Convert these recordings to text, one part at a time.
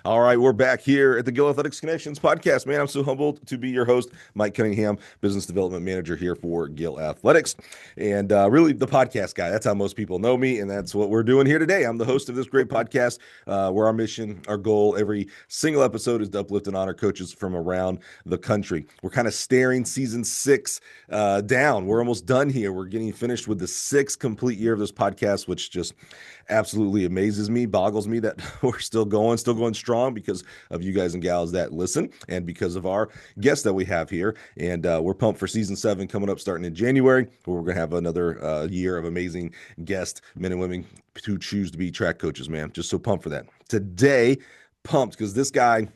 All right, we're back here at the Gill Connections Podcast, man. I'm so humbled to be your host, Mike Cunningham, Business Development Manager here for Gill Athletics, and really the podcast guy. That's how most people know me, and that's what we're doing here today. I'm the host of this great podcast where our mission, our goal, every single episode is to uplift and honor coaches from around the country. We're kind of staring season 6 down. We're almost done here. We're getting finished with the 6th complete year of this podcast, which just absolutely amazes me, boggles me that we're still going strong because of you guys and gals that listen and because of our guests that we have here. And we're pumped for season 7 coming up starting in January, where we're going to have another year of amazing guests, men and women who choose to be track coaches, man. Just so pumped for that. Today, pumped because this guy,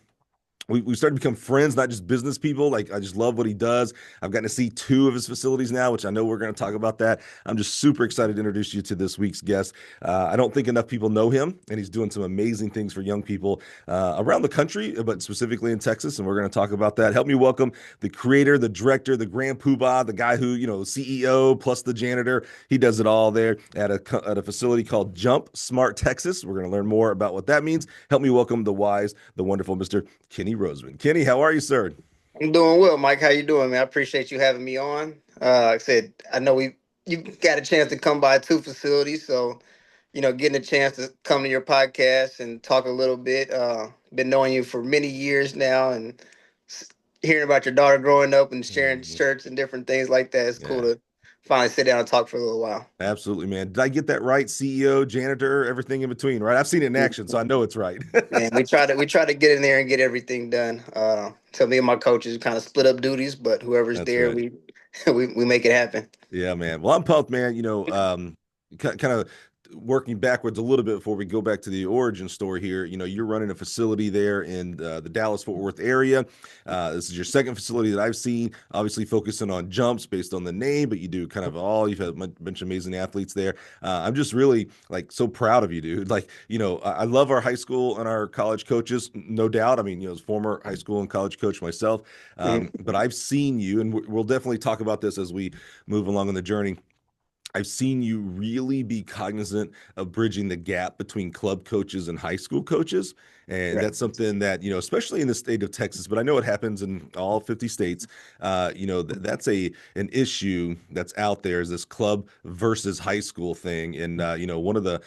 we started to become friends, not just business people. Like, I just love what he does. I've gotten to see 2 of his facilities now, which I know we're going to talk about that. I'm just super excited to introduce you to this week's guest. I don't think enough people know him, and he's doing some amazing things for young people around the country, but specifically in Texas, and we're going to talk about that. Help me welcome the creator, the director, the grand poobah, the guy who, CEO plus the janitor. He does it all there at a facility called J.U.M.P Smart Texas. We're going to learn more about what that means. Help me welcome the wise, the wonderful Mr. Kenny Roseman. Kenny, how are you, sir? I'm doing well, Mike. How you doing, man? I appreciate you having me on. Like I said, I know you got a chance to come by 2 facilities, so getting a chance to come to your podcast and talk a little bit. Been knowing you for many years now, and s- hearing about your daughter growing up and sharing Mhm. shirts and different things like that. It's cool Yeah, to finally sit down and talk for a little while. absolutely, man. Did I get that right? CEO, janitor, everything in between, right? I've seen it in action, so I know it's right. And we try to get in there and get everything done. So me and my coaches kind of split up duties, but whoever's That's there, right. we make it happen. Yeah, man. Well, I'm pumped, man. Kind of working backwards a little bit before we go back to the origin story here. You're running a facility there in the Dallas-Fort Worth area. This is your second facility that I've seen, obviously focusing on jumps based on the name, but you do kind of all, you've had a bunch of amazing athletes there. I'm just really like so proud of you, dude. Like, I love our high school and our college coaches, no doubt. I mean, as former high school and college coach myself, but I've seen you, and we'll definitely talk about this as we move along on the journey. I've seen you really be cognizant of bridging the gap between club coaches and high school coaches. And Right. that's something that, especially in the state of Texas, but I know it happens in all 50 states. That's an issue that's out there, is this club versus high school thing. And, one of the,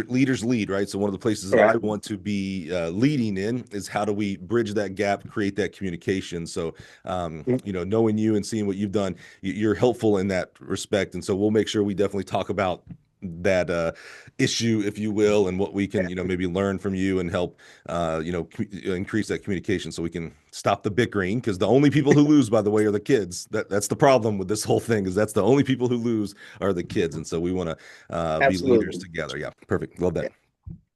leaders lead, right? So one of the places that I Right. want to be leading in is how do we bridge that gap, create that communication. So, knowing you and seeing what you've done, you're helpful in that respect. And so we'll make sure we definitely talk about that issue, if you will, and what we can, maybe learn from you and help, increase that communication so we can stop the bickering. Because the only people who lose, by the way, are the kids. That's the problem with this whole thing, is that's the only people who lose are the kids. And so we want to be leaders Absolutely. together. Yeah, perfect. Love that.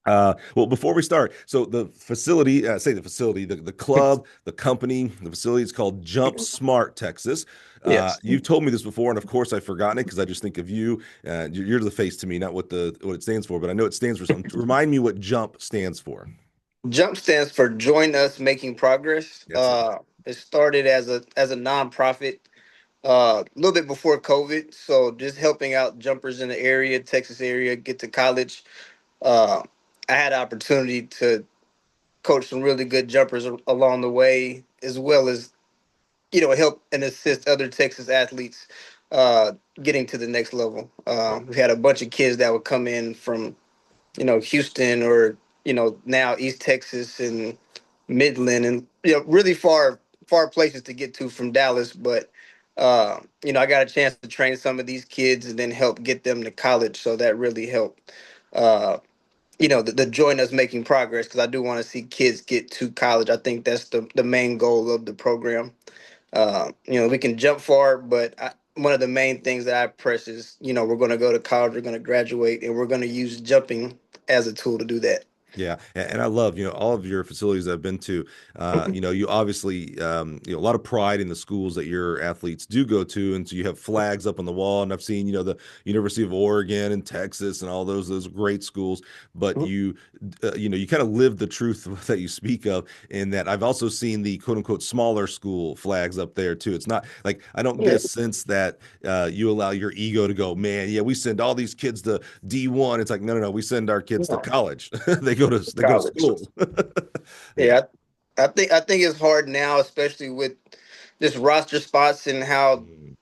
Yeah. Well, before we start, so the facility, the club, the company, the facility is called J.U.M.P Smart Texas. Yes. You've told me this before, and of course I've forgotten it because I just think of you. You're the face to me, not what it stands for, but I know it stands for something. Remind me what J.U.M.P stands for. Jump stands for Join Us Making Progress. That's it. It started as a nonprofit a little bit before COVID, so just helping out jumpers in the area, Texas area, get to college. Uh, I had an opportunity to coach some really good jumpers along the way, as well as help and assist other Texas athletes uh, getting to the next level. We had a bunch of kids that would come in from Houston or now East Texas and Midland and really far places to get to from Dallas. But I got a chance to train some of these kids and then help get them to college. So that really helped. Uh, the join us making progress, because I do want to see kids get to college. I think that's the main goal of the program. We can jump far, but one of the main things that I press is, we're going to go to college, we're going to graduate, and we're going to use jumping as a tool to do that. Yeah, and I love, all of your facilities I've been to. You obviously, a lot of pride in the schools that your athletes do go to, and so you have flags up on the wall. And I've seen, the University of Oregon and Texas and all those great schools. But you kind of live the truth that you speak of. In that, I've also seen the quote unquote smaller school flags up there too. It's not like, I don't get a sense that you allow your ego to go, man. Yeah, we send all these kids to D1. It's like, no, we send our kids to college. They they go to college. school. Yeah. Yeah, I think it's hard now, especially with this roster spots and Mm,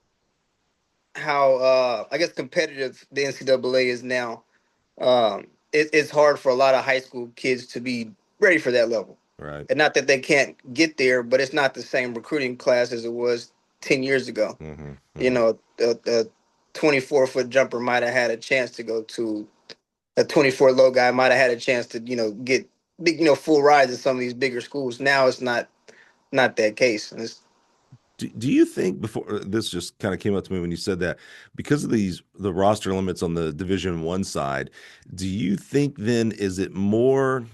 how I guess competitive the NCAA is now. It's hard for a lot of high school kids to be ready for that level. right. And not that they can't get there, but it's not the same recruiting class as it was 10 years ago. Hmm. You Hmm. know, the 24-foot jumper might have had a chance to go to a 24 low guy might have had a chance to, get big, full rides at some of these bigger schools. Now it's not that case. And it's, Do you think before this just kind of came up to me when you said that because of the roster limits on the Division One side, do you think then is it more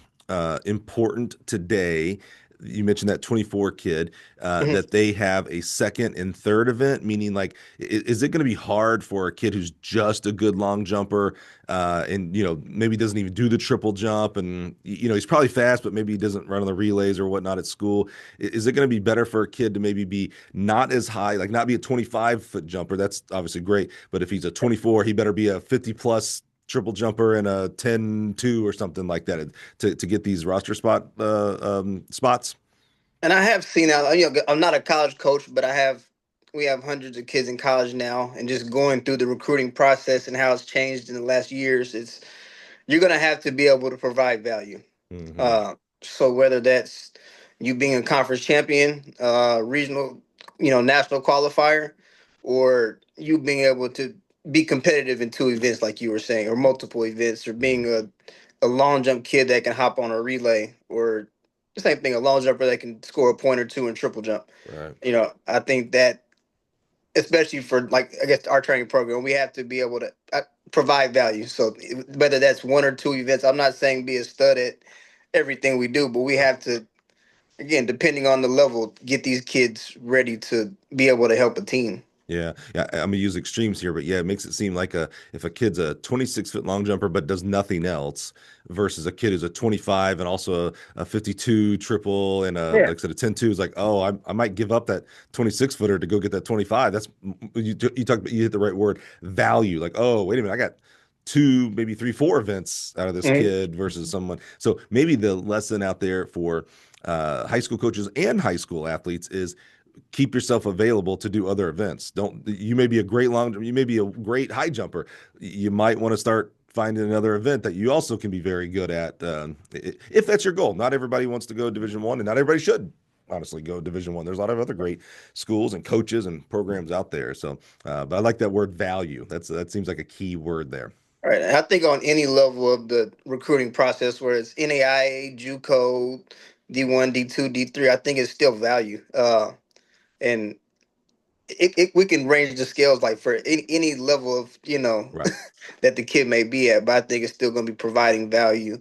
important today? You mentioned that 24 kid Mhm. that they have a second and third event, meaning like is it going to be hard for a kid who's just a good long jumper and maybe doesn't even do the triple jump and he's probably fast, but maybe he doesn't run on the relays or whatnot at school. Is it going to be better for a kid to maybe be not as high, like not be a 25-foot jumper? That's obviously great. But if he's a 24, he better be a 50 plus triple jumper and a 10-2 or something like that to get these roster spots. And I have seen out. I'm not a college coach, but we have hundreds of kids in college now, and just going through the recruiting process and how it's changed in the last years, you're gonna have to be able to provide value. Hmm. So whether that's you being a conference champion, regional, national qualifier, or you being able to be competitive in two events, like you were saying, or multiple events, or being a long jump kid that can hop on a relay, or the same thing, a long jumper that can score a point or two in triple jump. Right. I think that especially for, like, I guess our training program, we have to be able to provide value. So whether that's one or two events, I'm not saying be a stud at everything we do, but we have to, again, depending on the level, get these kids ready to be able to help a team. Yeah, yeah. I'm gonna use extremes here, but yeah, it makes it seem like if a kid's a 26-foot long jumper but does nothing else, versus a kid who's a 25 and also a 52 triple and a Yeah. like I said a 10-2 is like, oh, I might give up that 26-footer to go get that 25. That's you hit the right word, value. Like, oh, wait a minute, I got two, maybe three, four events out of this Mhm. kid versus someone. So maybe the lesson out there for high school coaches and high school athletes is keep yourself available to do other events. Don't you may be a great you may be a great high jumper. You might want to start finding another event that you also can be very good at if that's your goal. Not everybody wants to go Division One, and not everybody should honestly go Division One. There's a lot of other great schools and coaches and programs out there. So, but I like that word value. That seems like a key word there. All right. And I think on any level of the recruiting process, where it's NAIA, JUCO, D1, D2, D3, I think it's still value. And we can range the scales like for any level of Right. that the kid may be at, but I think it's still going to be providing value,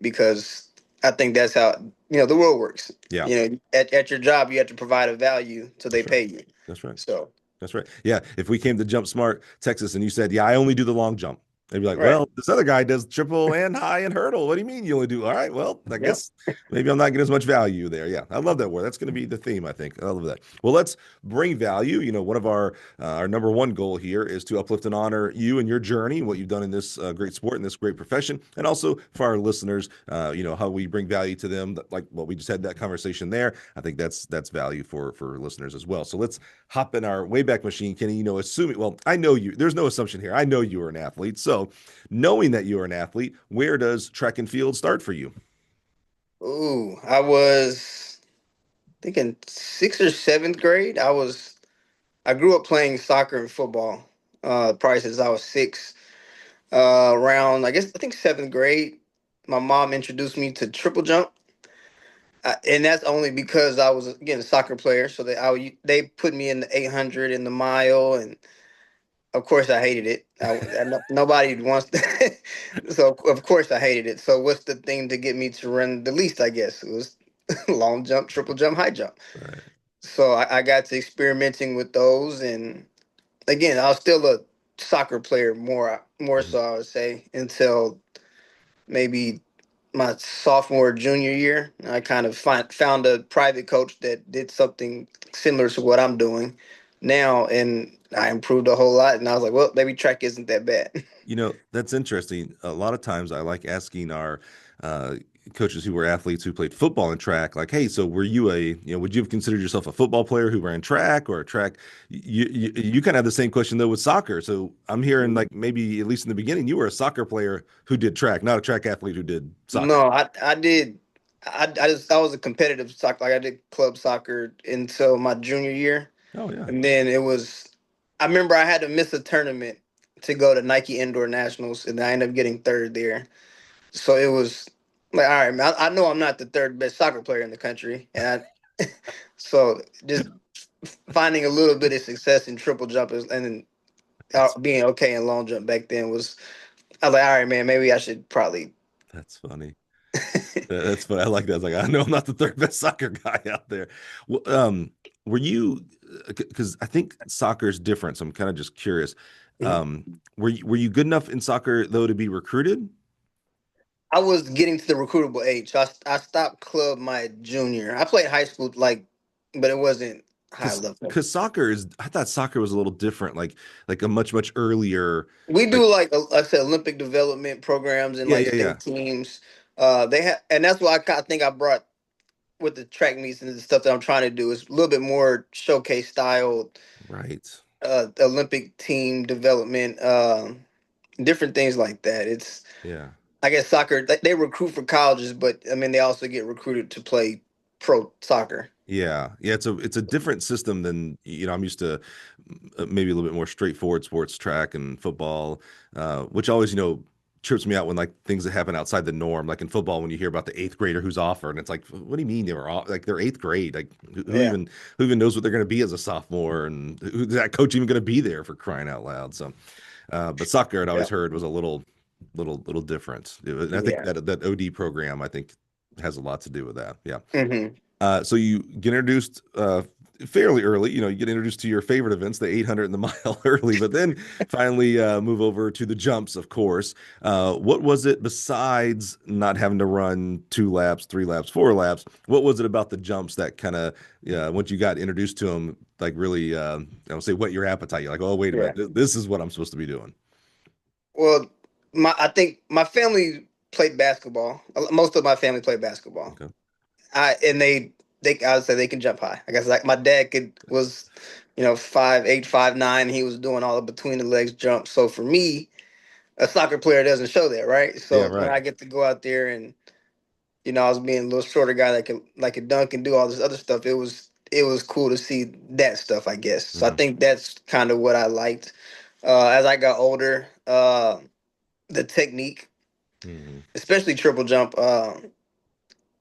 because I think that's how the world works. Yeah. At your job you have to provide a value so they That's right. pay you. That's right. So That's right. Yeah. If we came to Jump Smart, Texas, and you said, yeah, I only do the long jump, they'd be like, right, well, this other guy does triple and high and hurdle. What do you mean you only do? All right. Well, I yep. guess maybe I'm not getting as much value there. Yeah. I love that word. That's going to be the theme, I think. I love that. Well, let's bring value. One of our number one goal here is to uplift and honor you and your journey, what you've done in this great sport and this great profession. And also for our listeners, how we bring value to them, like what we just had that conversation there. I think that's value for listeners as well. So let's hop in our Wayback Machine, Kenny. Assuming, well, I know you, there's no assumption here. I know you are an athlete. So, knowing that you are an athlete, where does track and field start for you? Ooh, I was thinking sixth or seventh grade. I grew up playing soccer and football, probably since I was six. Around, I think seventh grade, my mom introduced me to triple jump. And that's only because I was, again, a soccer player. So they put me in the 800 in the mile, and of course I hated it. Nobody wants to, so of course I hated it. So what's the thing to get me to run the least? I guess it was long jump, triple jump, high jump. Right. So I got to experimenting with those, and again, I was still a soccer player, more Mhm. so I would say, until maybe my sophomore junior year. I kind of found a private coach that did something similar to what I'm doing now, and I improved a whole lot. And I was like, well, maybe track isn't that bad. That's interesting. A lot of times I like asking our uh, coaches who were athletes who played football and track, like, hey, so were you would you have considered yourself a football player who ran track or a track? You kind of have the same question though with soccer. So I'm hearing like maybe at least in the beginning, you were a soccer player who did track, not a track athlete who did soccer. No, I did. I was a competitive soccer. Like I did club soccer until my junior year, Oh yeah. and then it was. I remember I had to miss a tournament to go to Nike Indoor Nationals, and I ended up getting third there. So it was like, all right, man, I know I'm not the third best soccer player in the country, and so just finding a little bit of success in triple jumpers and then That's being okay in long jump back then was. I was like, all right, man, maybe I should probably. that's funny. That's funny. I like that. I was like, I know I'm not the third best soccer guy out there. Well, were you? Because I think soccer is different. So I'm kind of just curious. Were you good enough in soccer though to be recruited? I was getting to the recruitable age. So I stopped club my junior. I played high school, like, but it wasn't high Because level. because soccer is. I thought soccer was a little different. Like a much earlier. We Like do like I said, Olympic development programs and yeah like yeah yeah. state teams. They have, and that's what I think I brought with the track meets and the stuff that I'm trying to do is a little bit more showcase style, Right. Olympic team development, different things like that. It's Yeah. I guess soccer they recruit for colleges, but I mean they also get recruited to play pro soccer. Yeah, yeah, it's a different system than I'm used to maybe a little bit more straightforward sports, track and football, which always trips me out when like things that happen outside the norm, like in football when you hear about the eighth grader who's offered, and it's like, what do you mean they were off? Like they're eighth grade, like Yeah, who even knows what they're going to be as a sophomore, and who's that coach even going to be there for crying out loud? So, but soccer I'd yeah, always heard was a little different, and I think yeah. that OD program I think has a lot to do with that. Yeah. Hmm. So you get introduced fairly early. You get introduced to your favorite events, the 800 and the mile early, but then finally move over to the jumps, of course. What was it besides not having to run 2 laps, 3 laps, 4 laps? What was it about the jumps that kind of, once you got introduced to them, like really, I would say, whet your appetite? You're like, oh, wait a Yeah. minute, this is what I'm supposed to be doing. Well, I think my family played basketball. Most of my family played basketball. Okay. And they I would say they can jump high. I guess like my dad was, 5'8", 5'9". He was doing all the between the legs jumps. So for me, a soccer player doesn't show that, right? Yeah, So when right. I get to go out there and I was being a little shorter guy that could dunk and do all this other stuff. It was cool to see that stuff, I guess. So I Hmm. think that's kind of what I liked. As I got older, the technique, Hmm. especially triple jump.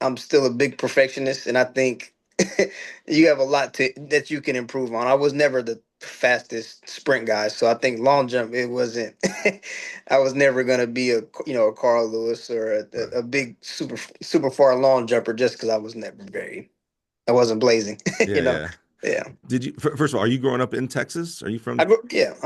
I'm still a big perfectionist, and I think you have a lot that you can improve on. I was never the fastest sprint guy, so I think long jump it wasn't. I was never gonna be a Carl Lewis or Right. a big super far long jumper just because I wasn't blazing, Yeah, yeah. Yeah, Did you, first of all, are you growing up in Texas? Are you from? I'm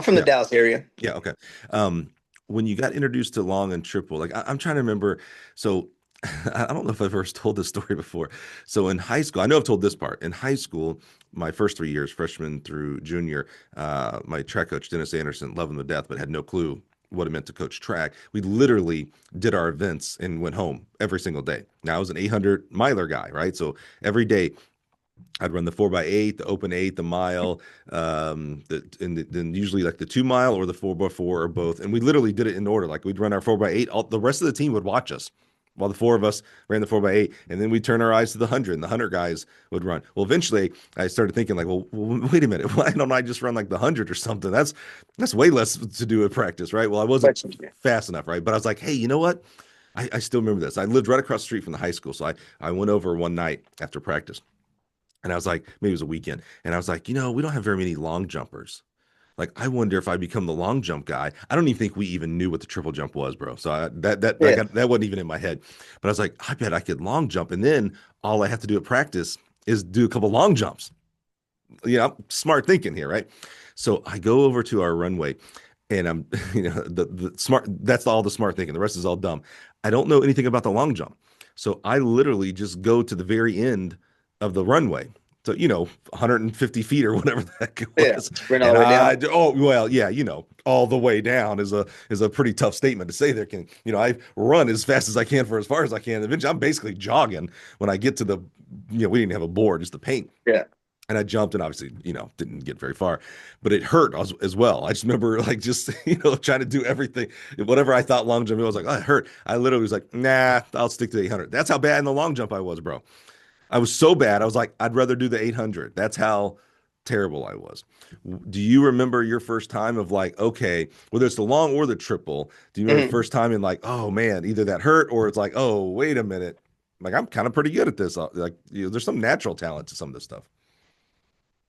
from the Yeah. Dallas area. Yeah, okay. Um, when you got introduced to long and triple, like I'm trying to remember. So I don't know if I've ever told this story before. So in high school, I know I've told this part. In high school, my first 3 years, freshman through junior, my track coach, Dennis Anderson, loved him to death, but had no clue what it meant to coach track. We literally did our events and went home every single day. Now I was an 800 miler guy, right? So every day I'd run the 4x8, the open 8, the mile, then usually like the 2 mile or the 4x4 or both. And we literally did it in order. Like we'd run our 4x8. The rest of the team would watch us while the four of us ran the 4x8. And then we'd turn our eyes to the 100, and the 100 guys would run. Well, eventually I started thinking, like, well, wait a minute. Why don't I just run like the 100 or something? That's way less to do at practice, right? Well, I wasn't fast enough, right? But I was like, hey, you know what? I still remember this. I lived right across the street from the high school. So I went over one night after practice. And I was like, maybe it was a weekend. And I was like, we don't have very many long jumpers. Like, I wonder if I become the long jump guy. I don't even think we even knew what the triple jump was, bro. So Yeah, that wasn't even in my head. But I was like, I bet I could long jump, and then all I have to do at practice is do a couple long jumps. Smart thinking here, right? So I go over to our runway, and I'm, the smart. That's all the smart thinking. The rest is all dumb. I don't know anything about the long jump, so I literally just go to the very end of the runway to 150 feet or whatever the heck it Yeah, was. sprint all And the way down. all the way down is a pretty tough statement to say. There can I run as fast as I can for as far as I can. Eventually, I'm basically jogging when I get to the we didn't have a board, just the paint. Yeah. And I jumped and obviously, didn't get very far, but it hurt as well. I just remember like just, trying to do everything, whatever I thought long jump, I was like, oh, it hurt. I literally was like, nah, I'll stick to the 800. That's how bad in the long jump I was, bro. I was so bad. I was like, I'd rather do the 800. That's how terrible I was. Do you remember your first time of like, okay, whether it's the long or the triple, do you remember the Mhm. first time in like, oh man, either that hurt or it's like, oh, wait a minute. Like, I'm kind of pretty good at this. Like, there's some natural talent to some of this stuff.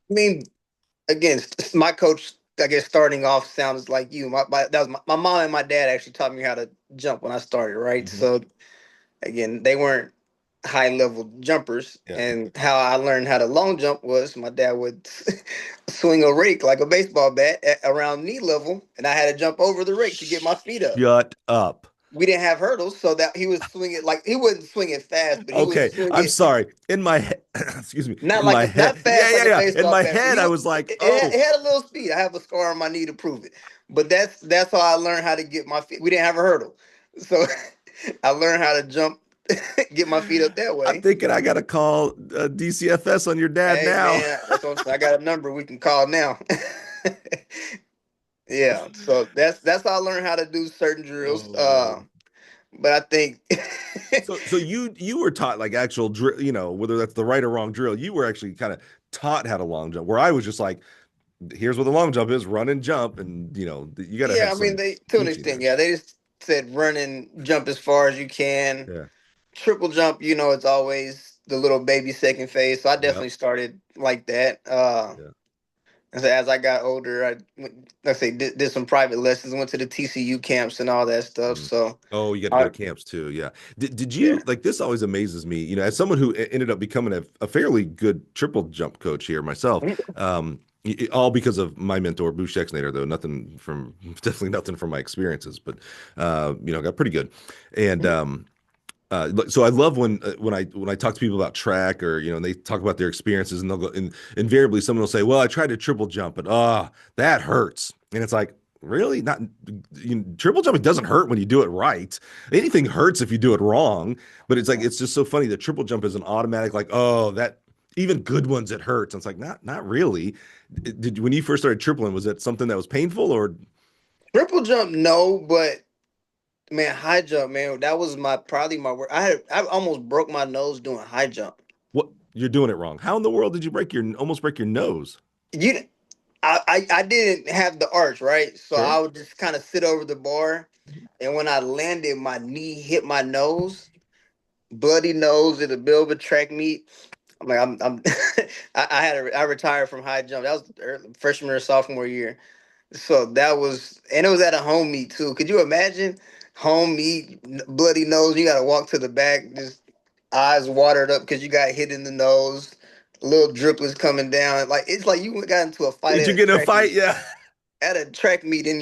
I mean, again, my coach, I guess, starting off sounds like you. That was my mom and my dad actually taught me how to jump when I started, right? Mhm. So again, they weren't high level jumpers, Yeah. and how I learned how to long jump was my dad would swing a rake like a baseball bat around knee level, and I had to jump over the rake to get my feet up. Shut up. We didn't have hurdles, so that he would swing it like he wouldn't swing it fast, but he would Okay, swing I'm it sorry. In my head, excuse me, not in my head, not yeah, fast yeah, like a yeah. In baseball my bat, but head, I was like, it oh, had a little speed. I have a scar on my knee to prove it. But that's how I learned how to get my feet. We didn't have a hurdle, so I learned how to jump, get my feet up that I'm way. thinking I gotta call DCFS on your dad Hey now. man, that's what I'm saying. I got a number we can call now. Yeah, so that's how I learned how to do certain drills. Oh man. But I think So you were taught like actual drill, whether that's the right or wrong drill. You were actually kind of taught how to long jump. Where I was just like, here's what the long jump is: run and jump, and you got to yeah, have I mean some they to an teaching extent, there. yeah, they just said run and jump as far as you can. Yeah. Triple jump, it's always the little baby second phase. So I Yep. definitely started like that. Yeah. And so as I got older, let's say did some private lessons, went to the TCU camps and all that stuff. Mm. So Oh, you got to go I to camps too. Yeah. Did yeah. you like this? Always amazes me. As someone who ended up becoming a fairly good triple jump coach here myself. All because of my mentor, Boo Schexnayder, though definitely nothing from my experiences, but got pretty good. And so I love when I talk to people about track or and they talk about their experiences and they'll go and invariably someone will say, well, I tried to triple jump, but that hurts. And it's like, really? Not triple jumping doesn't hurt when you do it right. Anything hurts if you do it wrong. But it's like it's just so funny that triple jump is an automatic, like, oh, that even good ones it hurts. And it's like, not really. Did when you first started tripling, was it something that was painful or Triple jump, no, but man, high jump, man, that was my probably my work. I almost broke my nose doing high jump. what you're doing it wrong? How in the world did you almost break your nose? You I didn't have the arch, right? So Sure. I would just kind of sit over the bar, and when I landed, my knee hit my nose, bloody nose in the middle of a track meet. I'm like, I'm I retired from high jump. That was freshman or sophomore year. So that was, and it was at a home meet too. Could you imagine home meet, bloody nose? You got to walk to the back, just eyes watered up because you got hit in the nose, little driplets coming down. Like it's like you got into a fight Did at you a get in a track fight? meet. Yeah. At a track meet and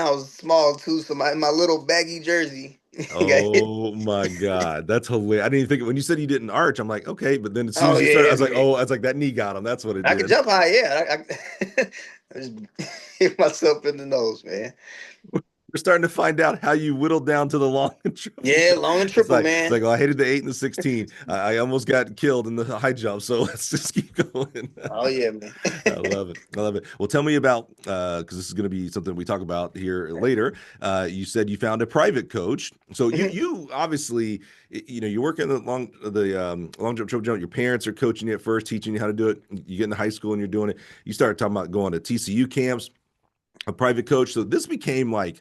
I was small too, so my little baggy jersey got hit. Oh my God. That's hilarious. I didn't even think when you said you didn't arch, I'm like, okay. But then as soon Oh as you started, I yeah, was like, man. oh, I was like, that knee got him. That's what it I could did. jump high. Yeah, I just hit myself in the nose, man. We're starting to find out how you whittled down to the long and triple Yeah, jump. long and It's triple, like man. oh, I hated the 8 and the 16. I almost got killed in the high jump. So let's just keep going. Oh yeah, man. I love it. I love it. Well, tell me about because this is going to be something we talk about here later. You said you found a private coach, so you obviously you're working the long jump, triple jump. Your parents are coaching you at first, teaching you how to do it. You get into high school and you're doing it. You start talking about going to TCU camps, a private coach. So this became like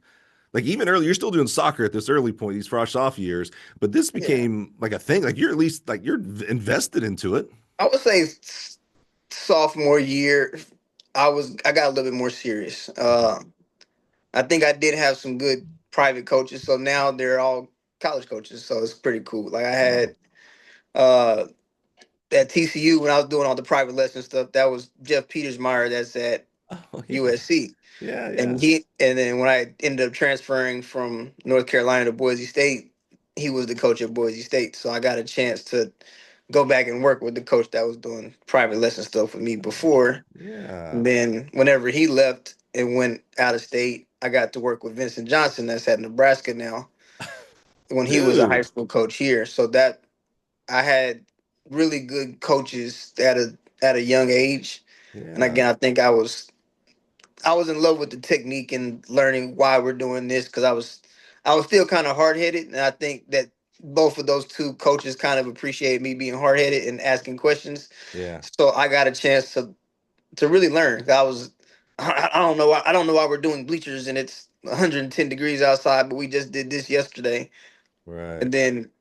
even early. You're still doing soccer at this early point, these fresh off years, but this Yeah, became like a thing. Like you're at least like you're invested into it. I would say sophomore year, I got a little bit more serious. I think I did have some good private coaches, so now they're all college coaches, so it's pretty cool. Like I Wow. had uh at TCU when I was doing all the private lesson stuff, that was Jeff Petersmeyer that's at Oh yeah. USC. Yeah, yeah. And then when I ended up transferring from North Carolina to Boise State, he was the coach at Boise State. So I got a chance to go back and work with the coach that was doing private lesson stuff with me before. Yeah. And then whenever he left and went out of state, I got to work with Vincent Johnson that's at Nebraska now when he was a high Dude. school coach here. So that I had really good coaches at a young age. And Yeah. again, I think I was in love with the technique and learning why we're doing this because I was still kind of hard headed, and I think that both of those two coaches kind of appreciate me being hard headed and asking questions. Yeah. So I got a chance to really learn. I don't know why we're doing bleachers and it's 110 degrees outside, but we just did this yesterday. Right. And then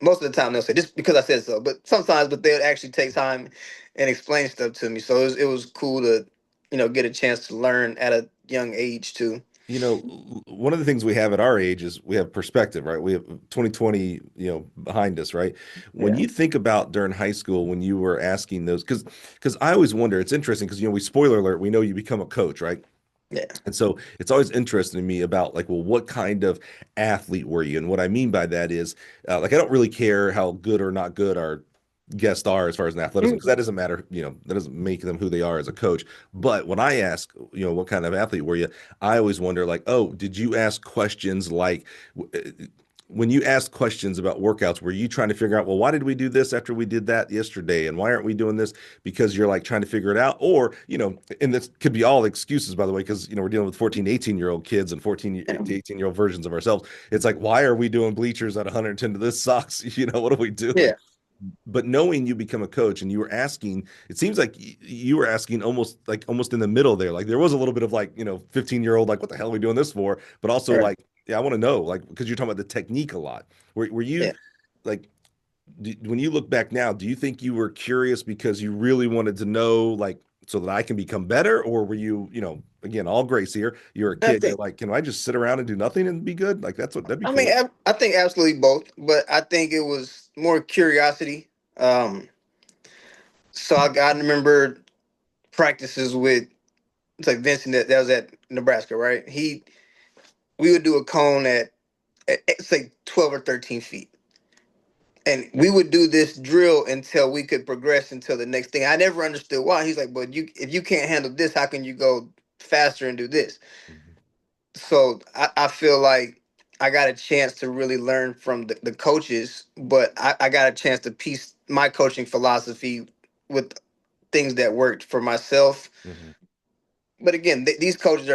most of the time they'll say just because I said so, but sometimes they'll actually take time and explain stuff to me. So it was cool to get a chance to learn at a young age too. One of the things we have at our age is we have perspective, right? We have 2020, behind us, right? When Yeah, you think about during high school, when you were asking those, because I always wonder, it's interesting because, we spoiler alert, we know you become a coach, right? yeah, And so it's always interesting to me about like, well, what kind of athlete were you? And what I mean by that is, like, I don't really care how good or not good our guests are as far as an athleticism, because Mhm. that doesn't matter, that doesn't make them who they are as a coach. But when I ask, what kind of athlete were you, I always wonder, like, oh, did you ask questions like, when you asked questions about workouts, were you trying to figure out, well, why did we do this after we did that yesterday? And why aren't we doing this? Because you're like trying to figure it out. Or, and this could be all excuses, by the way, because, we're dealing with 14, 18-year-old kids and 14 Yeah. to 18-year-old versions of ourselves. It's like, why are we doing bleachers at 110 to this sucks? What are we doing? Yeah. But knowing you become a coach and you were asking, it seems like you were asking almost in the middle there. Like there was a little bit of like, 15-year-old, like, what the hell are we doing this for? But also Right. like, yeah, I want to know, like, because you're talking about the technique a lot. Were you Yeah. like, when you look back now, do you think you were curious because you really wanted to know, like, so that I can become better? Or were you, again, all grace here, you're a I kid, you're think. like, can I just sit around and do nothing and be good? Like, that'd be I mean, cool. I think absolutely both, but I think it was more curiosity. So I remember practices with it's like Vincent that was at Nebraska, right? We would do a cone at say 12 or 13 feet. And we would do this drill until we could progress until the next thing. I never understood why. He's like, but if you can't handle this, how can you go faster and do this? Mhm. So I feel like I got a chance to really learn from the coaches, but I got a chance to piece my coaching philosophy with things that worked for myself. Mhm. But again, these coaches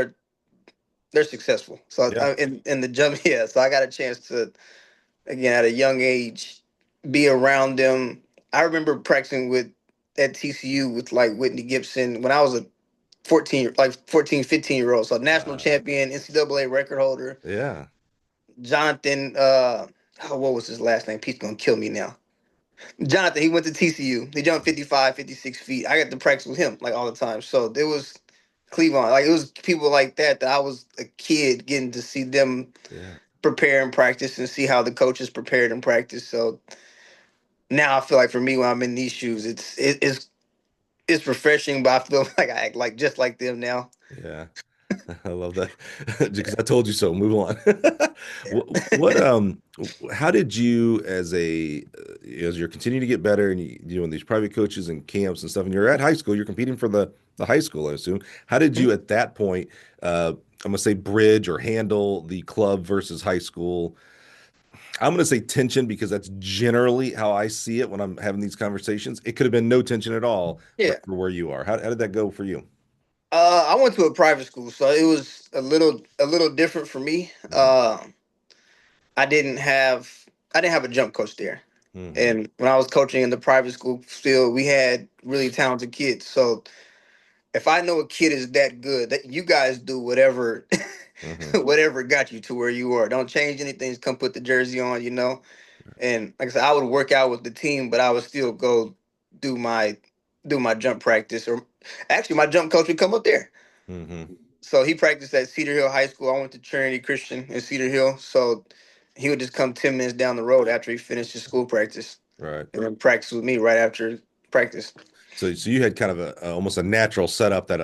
they're successful. So Yeah. in the jump, yeah. So I got a chance to again at a young age be around them. I remember practicing with at TCU with like Whitney Gibson when I was a 14, 15 year old. So national Wow. champion, NCAA record holder. Yeah. Jonathan, what was his last name? Pete's gonna kill me now. Jonathan, he went to TCU. He jumped 55, 56 feet. I got to practice with him like all the time. So there was Cleveland. Like it was people like that I was a kid getting to see them Yeah. prepare and practice and see how the coaches prepared and practice. So now I feel like for me when I'm in these shoes, it's refreshing, but I feel like I act like just like them now. Yeah. I love that because I told you so. Move on. Yeah. What how did you as you're continuing to get better and you're doing these private coaches and camps and stuff, and you're at high school, you're competing for the high school, I assume. How did you at that point, I'm gonna say bridge or handle the club versus high school? I'm gonna say tension because that's generally how I see it when I'm having these conversations. It could have been no tension at all for, Yeah. for where you are. How did that go for you? I went to a private school, so it was a little different for me. Mhm. I didn't have I didn't have a jump coach there. Mhm. And when I was coaching in the private school still, we had really talented kids. So if I know a kid is that good, that you guys do whatever Mhm. whatever got you to where you are. Don't change anything, just come put the jersey on. And like I said, I would work out with the team, but I would still go do my do my jump practice. Or actually my jump coach would come up there. Mhm. So he practiced at Cedar Hill High School. I went to Trinity Christian in Cedar Hill. So he would just come 10 minutes down the road after he finished his school practice Right. and then practice with me right after practice. So you had kind of almost a natural setup that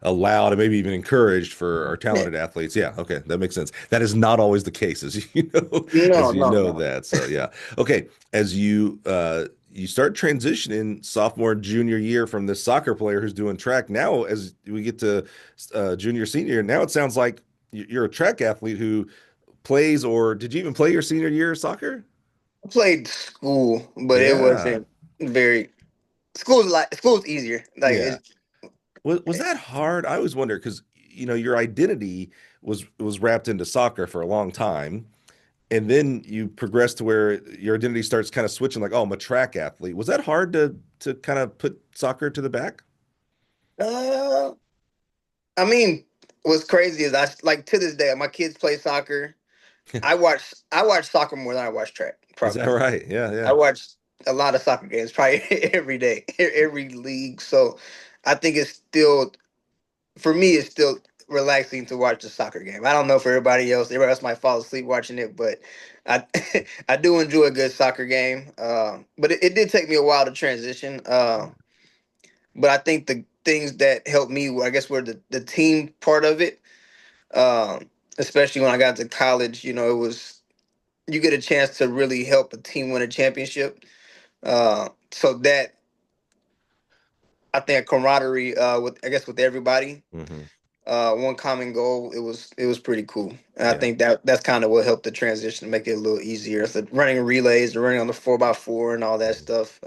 allowed and maybe even encouraged for our Yeah. talented athletes. Yeah, okay, that makes sense. That is not always the case, as you know, No, as you no, know no. that. So yeah, okay. As you start transitioning sophomore junior year from this soccer player who's doing track, now as we get to junior senior, now it sounds like you're a track athlete who plays, or did you even play your senior year of soccer? I played school, but it Yeah, wasn't very. School's easier. Like yeah. it's Was that hard? I always wonder because your identity was wrapped into soccer for a long time, and then you progress to where your identity starts kind of switching, like, oh, I'm a track athlete. Was that hard to kind of put soccer to the back? uh I mean, what's crazy is I like to this day my kids play soccer. I watch soccer more than I watch track, Is that probably. right? Yeah, I yeah, watch a lot of soccer games, probably every day, every league. So I think it's still, for me, it's still relaxing to watch the soccer game. I don't know for everybody else. Everybody else might fall asleep watching it, but I I do enjoy a good soccer game. But it did take me a while to transition. But I think the things that helped me, I guess, were the team part of it. Especially when I got to college, it was, you get a chance to really help a team win a championship. So that, I think, camaraderie, with, I guess, with everybody, hmm one common goal. It was pretty cool, and I yeah. think that's kind of what helped the transition, make it a little easier. So running relays, running on the 4x4, and all that stuff.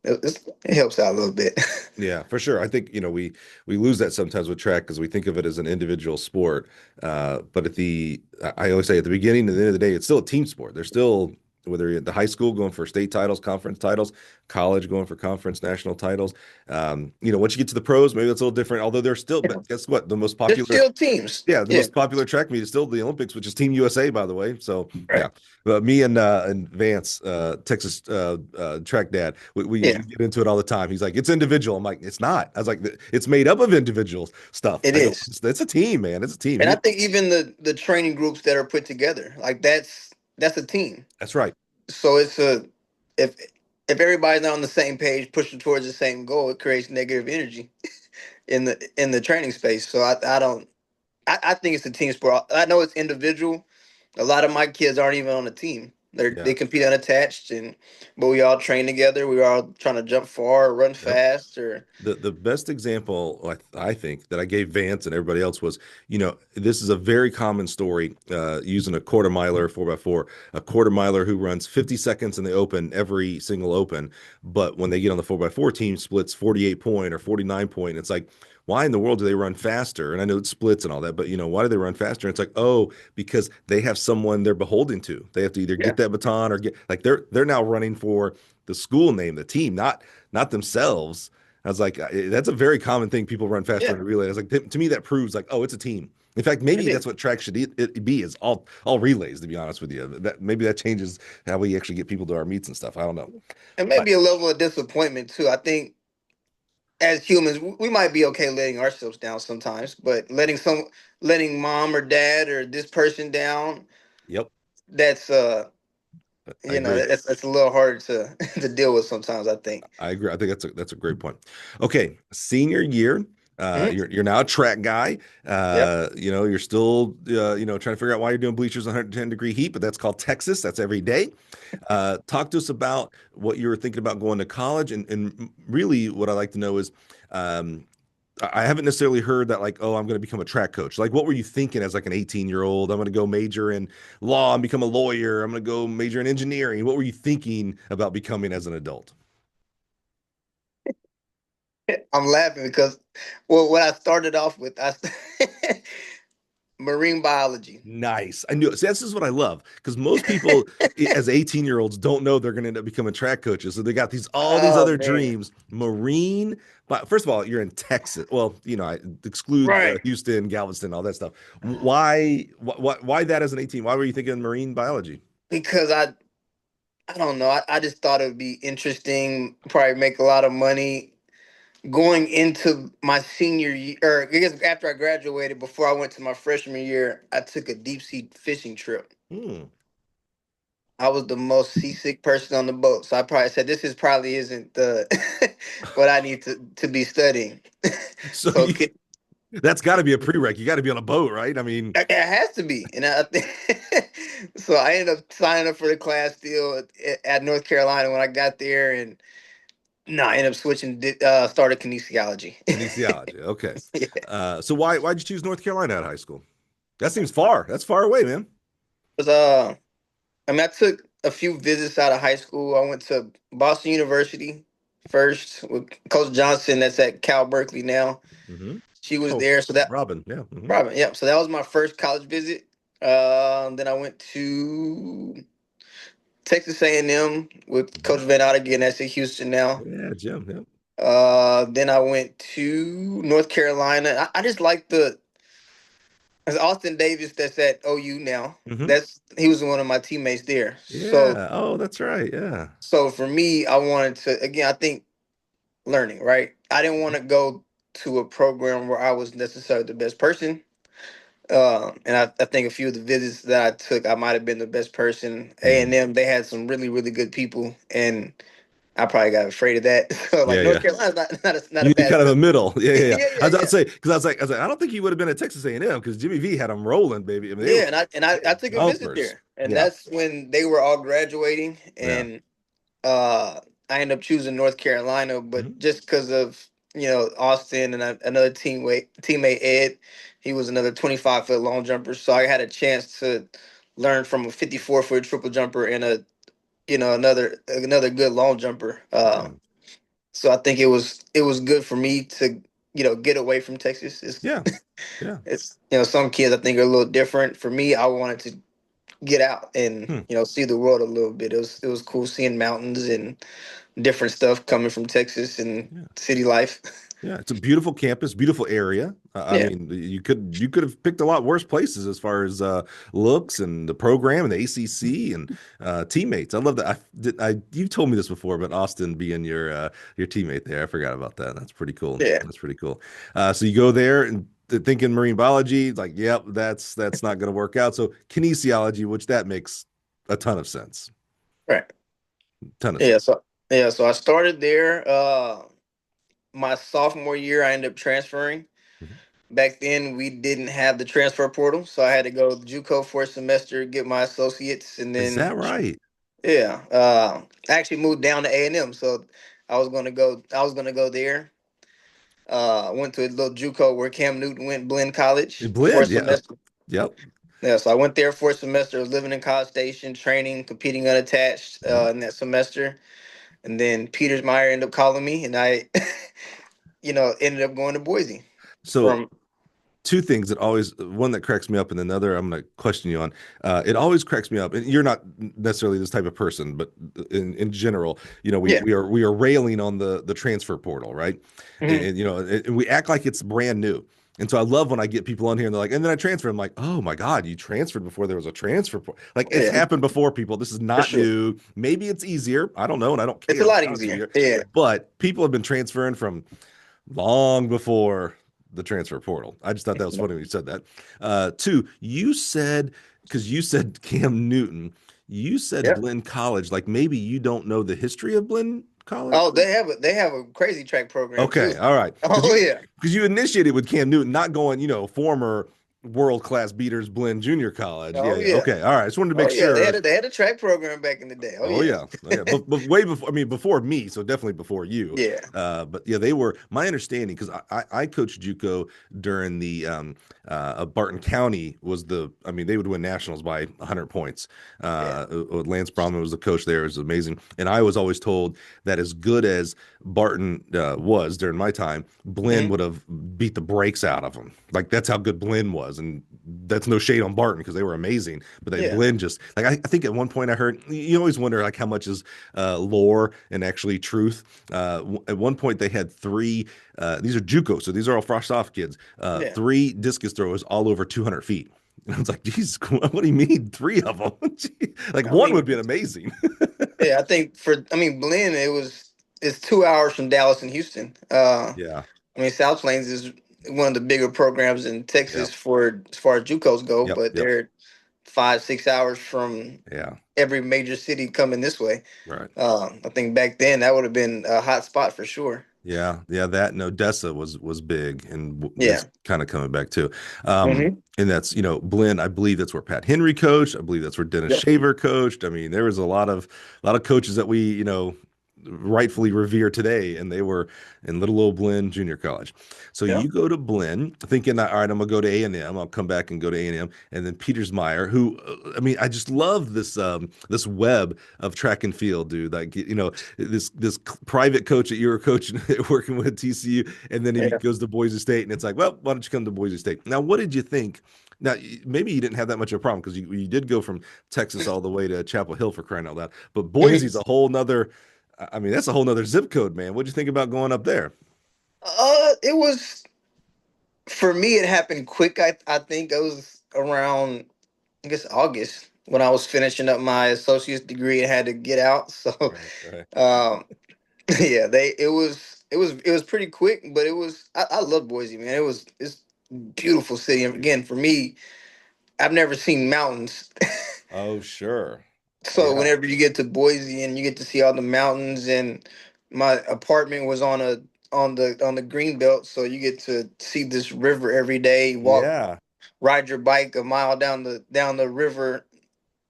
It helps out a little bit. Yeah, for sure. I think, we lose that sometimes with track because we think of it as an individual sport. But I always say at the beginning and the end of the day, it's still a team sport. There's still, whether you're at the high school going for state titles, conference titles, college going for conference national titles. Once you get to the pros, maybe that's a little different. Although they're still, but guess what? The most There's popular still teams. Yeah, the Yeah. most popular track meet is still the Olympics, which is Team USA, by the way. So Right. yeah, me and Vance, Texas track dad, we Yeah. get into it all the time. He's like, it's individual. I'm like, it's not. I was like, it's made up of individual stuff. It I go, is. it's a team, man. It's a team. And I think even the training groups that are put together, like that's a team. That's right. So it's a, if if everybody's not on the same page, pushing towards the same goal, it creates negative energy in the training space. So I don't, I think it's a team sport. I know it's individual. A lot of my kids aren't even on a team. They Yeah. compete unattached, but we all train together. We are all trying to jump far, run Yep. fast, or The best example I think that I gave Vance and everybody else was, this is a very common story using a quarter miler 4x4, a quarter miler who runs 50 seconds in the open every single open, but when they get on the 4x4 team splits 48 point or 49 point. It's like, why in the world do they run faster? And I know it splits and all that, but why do they run faster? And it's like, oh, because they have someone they're beholden to. They have to either yeah, get that baton or get, like, they're now running for the school name, the team, not themselves. I was like, that's a very common thing. People run faster yeah, in a relay. I was like, to me, that proves like, oh, it's a team. In fact, maybe it that's is. what track should it be, is all relays. To be honest with you, that maybe that changes how we actually get people to our meets and stuff. I don't know, And but maybe a level of disappointment too. I think as humans, we might be okay letting ourselves down sometimes, but letting mom or dad or this person down, yep, that's I agree. that's a little harder to to deal with sometimes, I think. I agree. I think that's a great point. Okay, senior year. Hmm. You're now a track guy. Yep. You're still trying to figure out why you're doing bleachers in 110-degree heat, but that's called Texas. That's every day. Talk to us about what you were thinking about going to college, and really what I like to know is, um, I haven't necessarily heard that, like, oh, I'm going to become a track coach. Like, what were you thinking as like an 18-year-old? I'm going to go major in law and become a lawyer. I'm going to go major in engineering. What were you thinking about becoming as an adult? I'm laughing because, well, what I started off with, marine biology. Nice. I knew it. See, this is what I love because most people, as 18-year-olds, don't know they're going to end up becoming track coaches. So they got all these Oh other man. dreams. Marine, but first of all, you're in Texas. Well, I exclude Right. Houston, Galveston, all that stuff. Why that as an 18? Why were you thinking marine biology? Because I don't know. I just thought it would be interesting, probably make a lot of money. Going into my senior year, or I guess after I graduated, before I went to my freshman year, I took a deep sea fishing trip. Hmm. I was the most seasick person on the boat, so I probably said probably isn't the what I need to be studying. So So that's got to be a prereq. You got to be on a boat, right? I mean, it has to be, and I think so. I ended up signing up for the class still at North Carolina when I got there, and no, I ended up switching. Started kinesiology. kinesiology. Okay. Yeah. So why'd you choose North Carolina out of high school? That seems far. That's far away, man. 'Cause, I mean, I took a few visits out of high school. I went to Boston University first with Coach Johnson. That's at Cal Berkeley now. Mm-hmm. She was Oh, there, so that Robin. Yeah. Mm-hmm. Robin, yeah. So that was my first college visit. Then I went to Texas A&M with Mm-hmm. Coach Van Out again. That's in Houston now. Yeah, Jim. Yeah. Then I went to North Carolina. I just like it's Austin Davis that's at OU now. Mm-hmm. He was one of my teammates there. So Yeah. Oh, that's right. Yeah. so for me, I wanted to again. I think learning, right? I didn't want to go to a program where I was necessarily the best person. And I think a few of the visits that I took, I might have been the best person. Mm-hmm. A&M, they had some really, really good people, and I probably got afraid of that. So like Yeah, North yeah. Carolina's not a You need bad kind of a fit. middle. Yeah, yeah, yeah. Yeah, I yeah, was about to yeah. say because I was like, I don't think he would have been at Texas A&M because Jimmy V had them rolling, baby. I mean, Yeah, and they I were took a visit jumpers. there, and Yeah, that's when they were all graduating, yeah. and I ended up choosing North Carolina, Mhm. but just because of Austin and another teammate Ed, he was another 25-foot long jumper, so I had a chance to learn from a 54-foot triple jumper and a another good long jumper. Yeah, So I think it was good for me to get away from Texas. It's yeah, yeah. it's some kids I think are a little different. For me, I wanted to get out and Hmm. see the world a little bit. It was cool seeing mountains and different stuff coming from Texas and Yeah. city life. Yeah, it's a beautiful campus, beautiful area. I Yeah, mean, you could have picked a lot worse places as far as looks and the program and the ACC and teammates. I love that. You told me this before, but Austin being your teammate there, I forgot about that. That's pretty cool. yeah, That's pretty cool. So you go there and thinking marine biology, like, yep, that's not going to work out. So kinesiology, which that makes a ton of sense. right. Ton of Yeah, sense. so I started there. My sophomore year, I ended up transferring. Mhm. Back then, we didn't have the transfer portal, so I had to go JUCO for a semester, get my associates, and Is then that right? yeah, I actually moved down to A&M, so I was gonna go there. Went to a little JUCO where Cam Newton went, Blinn College, for a Blend, yeah. semester. Yep. Yeah, so I went there for a semester. I was living in College Station, training, competing unattached Mhm. in that semester. And then Peters Meyer ended up calling me, and I, ended up going to Boise. So From two things that always one that cracks me up and another I'm going to question you on. It always cracks me up, and you're not necessarily this type of person, but in general, we Yeah, we are railing on the transfer portal, right? hmm And we act like it's brand new. And so I love when I get people on here and they're like, and then I transfer. I'm like, oh my God, you transferred before there was a transfer portal. Like it's yeah, happened before, people. This is for not sure. new. Maybe it's easier. I don't know, and I don't It's a care lot how it's easier. easier. Yeah, But people have been transferring from long before the transfer portal. I just thought that was funny when you said that. Two, you said, because you said Cam Newton, you said yeah. Blinn College. Like maybe you don't know the history of Blinn College. Oh, they have a crazy track program Okay, too. all right. Oh yeah, Because you initiated with Cam Newton, not going, former world class beaters Blinn Junior College. Yeah, oh yeah. yeah, Okay, all right. I just wanted to oh make yeah. They had sure. a track program back in the day. Oh Oh yeah, yeah, oh, yeah, but way before. I mean, before me, so definitely before you. yeah, But yeah, they were my understanding because I coached JUCO during the Barton County was the. I mean, they would win nationals by 100 points. yeah. Lance Brahman was the coach there. It was amazing, and I was always told that as good as Barton was during my time, Blinn hmm would have beat the brakes out of them. Like that's how good Blinn was, and that's no shade on Barton because they were amazing. But they Yeah. Blinn just like I think at one point I heard you always wonder like how much is lore and actually truth. At one point they had three. These are JUCO, so these are all fresh off kids. Yeah. Three discus throwers all over 200 feet. And I was like, Jesus, what do you mean three of them? Like I one would mean, have been amazing. yeah. Blinn, it's 2 hours from Dallas and Houston. Yeah, South Plains is one of the bigger programs in yeah, Texas for as far as JUCOs go, yep, but yep. they're 5-6 hours from Yeah. every major city coming this way. Right. I think back then that would have been a hot spot for sure. Yeah, yeah, that and Odessa was big and Yeah. is kind of coming back too. Hmm. And that's, Blinn, I believe that's where Pat Henry coached. I believe that's where Dennis Yep. Shaver coached. I mean, there was a lot of coaches that we, rightfully revere today, and they were in little old Blinn Junior College. So Yeah. you go to Blinn thinking that, all right, I'm gonna go to A&M. I'll come back and go to A&M, and then Petersmeyer, who, I mean, I just love this web of track and field, dude. Like, this private coach that you were coaching working with TCU, and then he Yeah. goes to Boise State, and it's like, well, why don't you come to Boise State? Now, what did you think? Now, maybe you didn't have that much of a problem because you did go from Texas all the way to Chapel Hill, for crying out loud. But Boise's a whole nother. I mean, that's a whole nother zip code, man. What'd you think about going up there? It was for me. It happened quick. I think it was around, I guess, August when I was finishing up my associate's degree and had to get out. So, Right, right. um, yeah, it was pretty quick, but I love Boise, man. It's a beautiful city. And again, for me, I've never seen mountains. Oh, sure. So Yeah. whenever you get to Boise and you get to see all the mountains, and my apartment was on the green belt, so you get to see this river every day, Yeah. ride your bike a mile down the river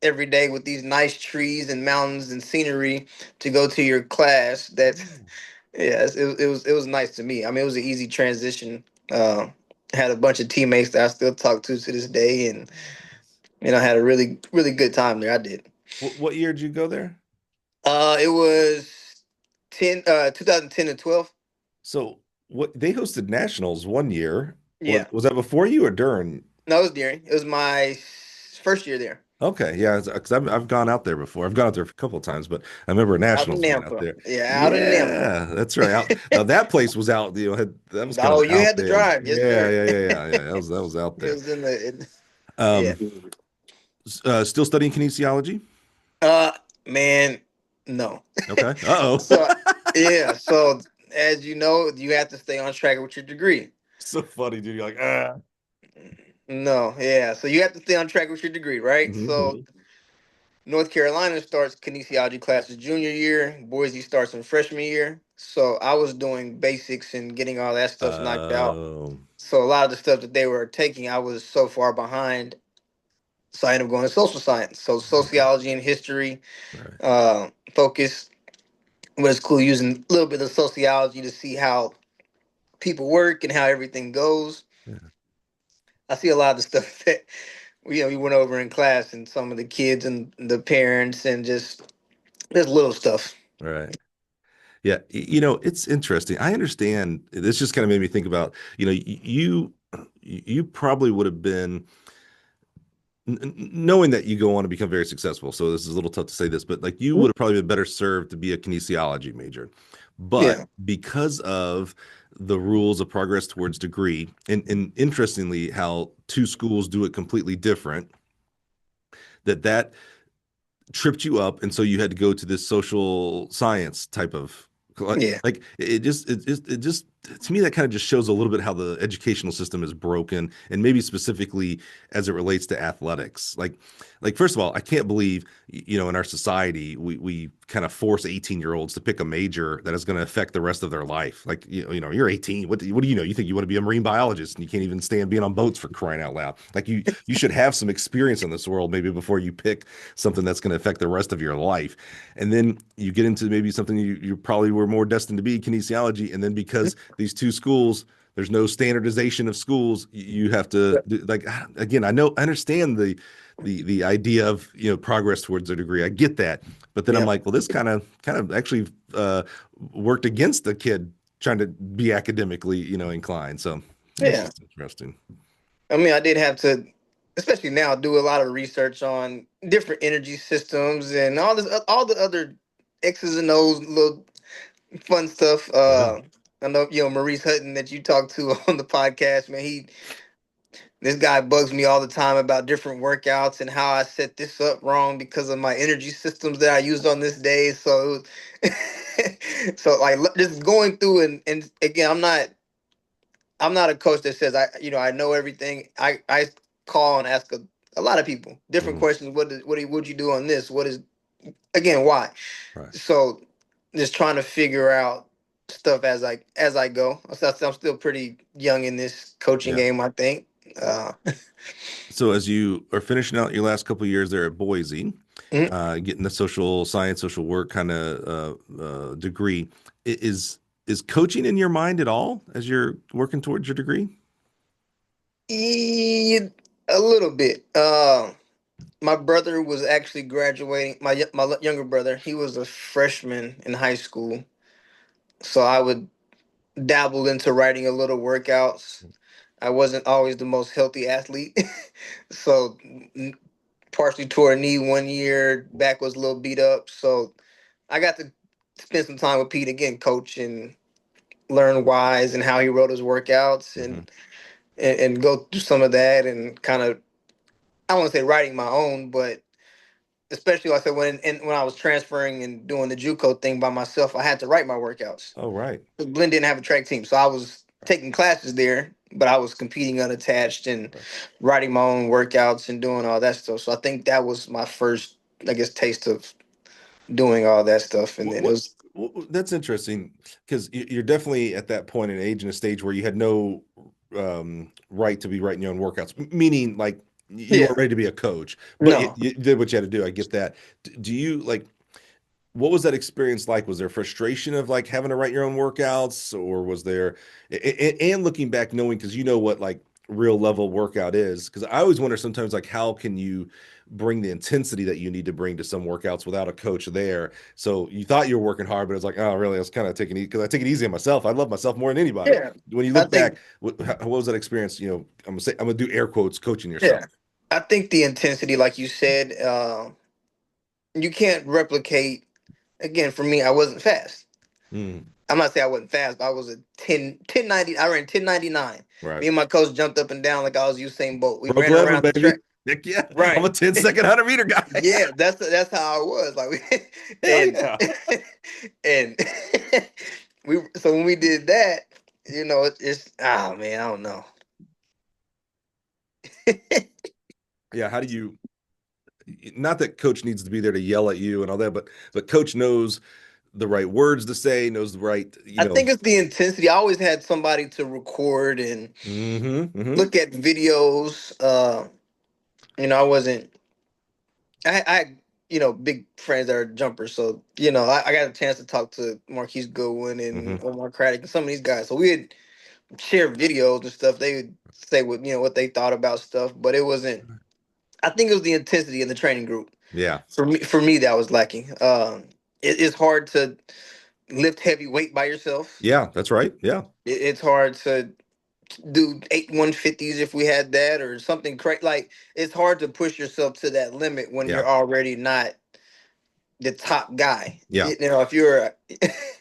every day with these nice trees and mountains and scenery to go to your class. Yes, it was nice to me. I mean, it was an easy transition. Had a bunch of teammates that I still talk to this day, and I had a really really good time there. I did. What year did you go there? It was 2010 and 12. So what they hosted nationals one year. Was Yeah, was that before you or during? no, it was during. It was my first year there. Okay, yeah, because I've gone out there before. I've gone out there a couple of times, but I remember Out in nationals being out Nampa. there. Yeah, out in Nampa. Yeah, that's right. Out now that place was out. That was kind Oh, of you out had to there. drive, yes, Yeah, sir. yeah, yeah, yeah, yeah. That was out It there. was in the. Yeah. Um, Still studying kinesiology. Uh, man, no. Okay. Uh-oh. So yeah, so as you know, you have to stay on track with your degree. So funny, dude. You're like, ah. No, yeah. So you have to stay on track with your degree, right? So Mhm. North Carolina starts kinesiology classes junior year. Boise starts in freshman year. So I was doing basics and getting all that stuff knocked out. Oh, So a lot of the stuff that they were taking, I was so far behind. So I ended up going to social science. So okay. sociology and history Right. focus. But it's cool using a little bit of sociology to see how people work and how everything goes. Yeah. I see a lot of the stuff that we went over in class, and some of the kids and the parents, and just little stuff. Right. Yeah. It's interesting. I understand. This just kind of made me think about, you probably would have been knowing that you go on to become very successful. So this is a little tough to say this, but like you would have probably been better served to be a kinesiology major. But Yeah, because of the rules of progress towards degree, and interestingly, how two schools do it completely different, that tripped you up, and so you had to go to this social science type of yeah, like it just to me that kind of just shows a little bit how the educational system is broken, and maybe specifically as it relates to athletics. Like first of all, I can't believe in our society we kind of force 18-year-olds to pick a major that is going to affect the rest of their life. Like you're 18. What do you know? You think you want to be a marine biologist and you can't even stand being on boats, for crying out loud. Like you should have some experience in this world maybe before you pick something that's going to affect the rest of your life. And then you get into maybe something you probably were more destined to be, kinesiology, and then because these two schools, there's no standardization of schools, you have to like, again, I understand the idea of progress towards a degree. I get that, but then I'm yeah, like, well, this kind of actually worked against the kid trying to be academically inclined. So it's yeah. just interesting. I mean, I did have to, especially now, do a lot of research on different energy systems and all the other X's and O's, little fun stuff. Yeah. I know Maurice Hutton that you talked to on the podcast, man. This guy bugs me all the time about different workouts and how I set this up wrong because of my energy systems that I used on this day. So, so like just going through and again, I'm not a coach that says I know everything. I call and ask a lot of people. Different Mhm. questions. Would you do on this? What is again why? Right. So just trying to figure out stuff as I go. I'm still pretty young in this coaching Yeah. game, I think. So as you are finishing out your last couple of years there at Boise, Mhm. getting the social science, social work kind of degree, is coaching in your mind at all as you're working towards your degree? A little bit. My brother was actually graduating. My younger brother, he was a freshman in high school, so I would dabble into writing a little workouts. I wasn't always the most healthy athlete, so partially tore a knee one year. Back was a little beat up, so I got to spend some time with Pete again, coach, and learn whys and how he wrote his workouts, Hmm. and go through some of that, and kind of, I don't want to say writing my own, but especially like I said when I was transferring and doing the JUCO thing by myself, I had to write my workouts. Oh, right. Glenn didn't have a track team, so I was Right. taking classes there, but I was competing unattached and Right. writing my own workouts and doing all that stuff. So I think that was my first, I guess, taste of doing all that stuff, and then it was That's interesting because you're definitely at that point in age and a stage where you had no right to be writing your own workouts, meaning like you weren't yeah, ready to be a coach, but no, you did what you had to do. I get that. Do you like what was that experience like? Was there frustration of like having to write your own workouts, or was there, and looking back, knowing because you know what like real level workout is? Because I always wonder sometimes like how can you bring the intensity that you need to bring to some workouts without a coach there? So you thought you were working hard, but it's like, oh, really? I was kind of taking it because I take it easy on myself. I love myself more than anybody. yeah, When you I look back, think what was that experience? You know, I'm gonna do air quotes, coaching yourself. yeah, I think the intensity, like you said, you can't replicate. Again, for me, I wasn't fast. Mm, I'm not saying I wasn't fast, but I was a 1090. I ran 1099. right. Me and my coach jumped up and down like I was Usain Bolt. We Broke ran 11, around the baby. track. Heck yeah. I'm Right. a 10-second 100-meter guy. Yeah, that's how I was. Like Hell and yeah. and so when we did that, it's oh man, I don't know. Yeah. How do you, not that coach needs to be there to yell at you and all that, but coach knows the right words to say, knows the right, I think it's the intensity. I always had somebody to record and mm-hmm. look at videos. I wasn't. I big friends that are jumpers, so I got a chance to talk to Marquise Goodwin Mm-hmm. and Omar Craddock and some of these guys. So we'd share videos and stuff. They would say what they thought about stuff, but it wasn't. I think it was the intensity in the training group. Yeah. For me, that was lacking. It's hard to lift heavy weight by yourself. Yeah. That's right. Yeah. It's hard to do 8 150s if we had that or something crazy. Like it's hard to push yourself to that limit when Yeah. you're already not the top guy. Yeah. If you're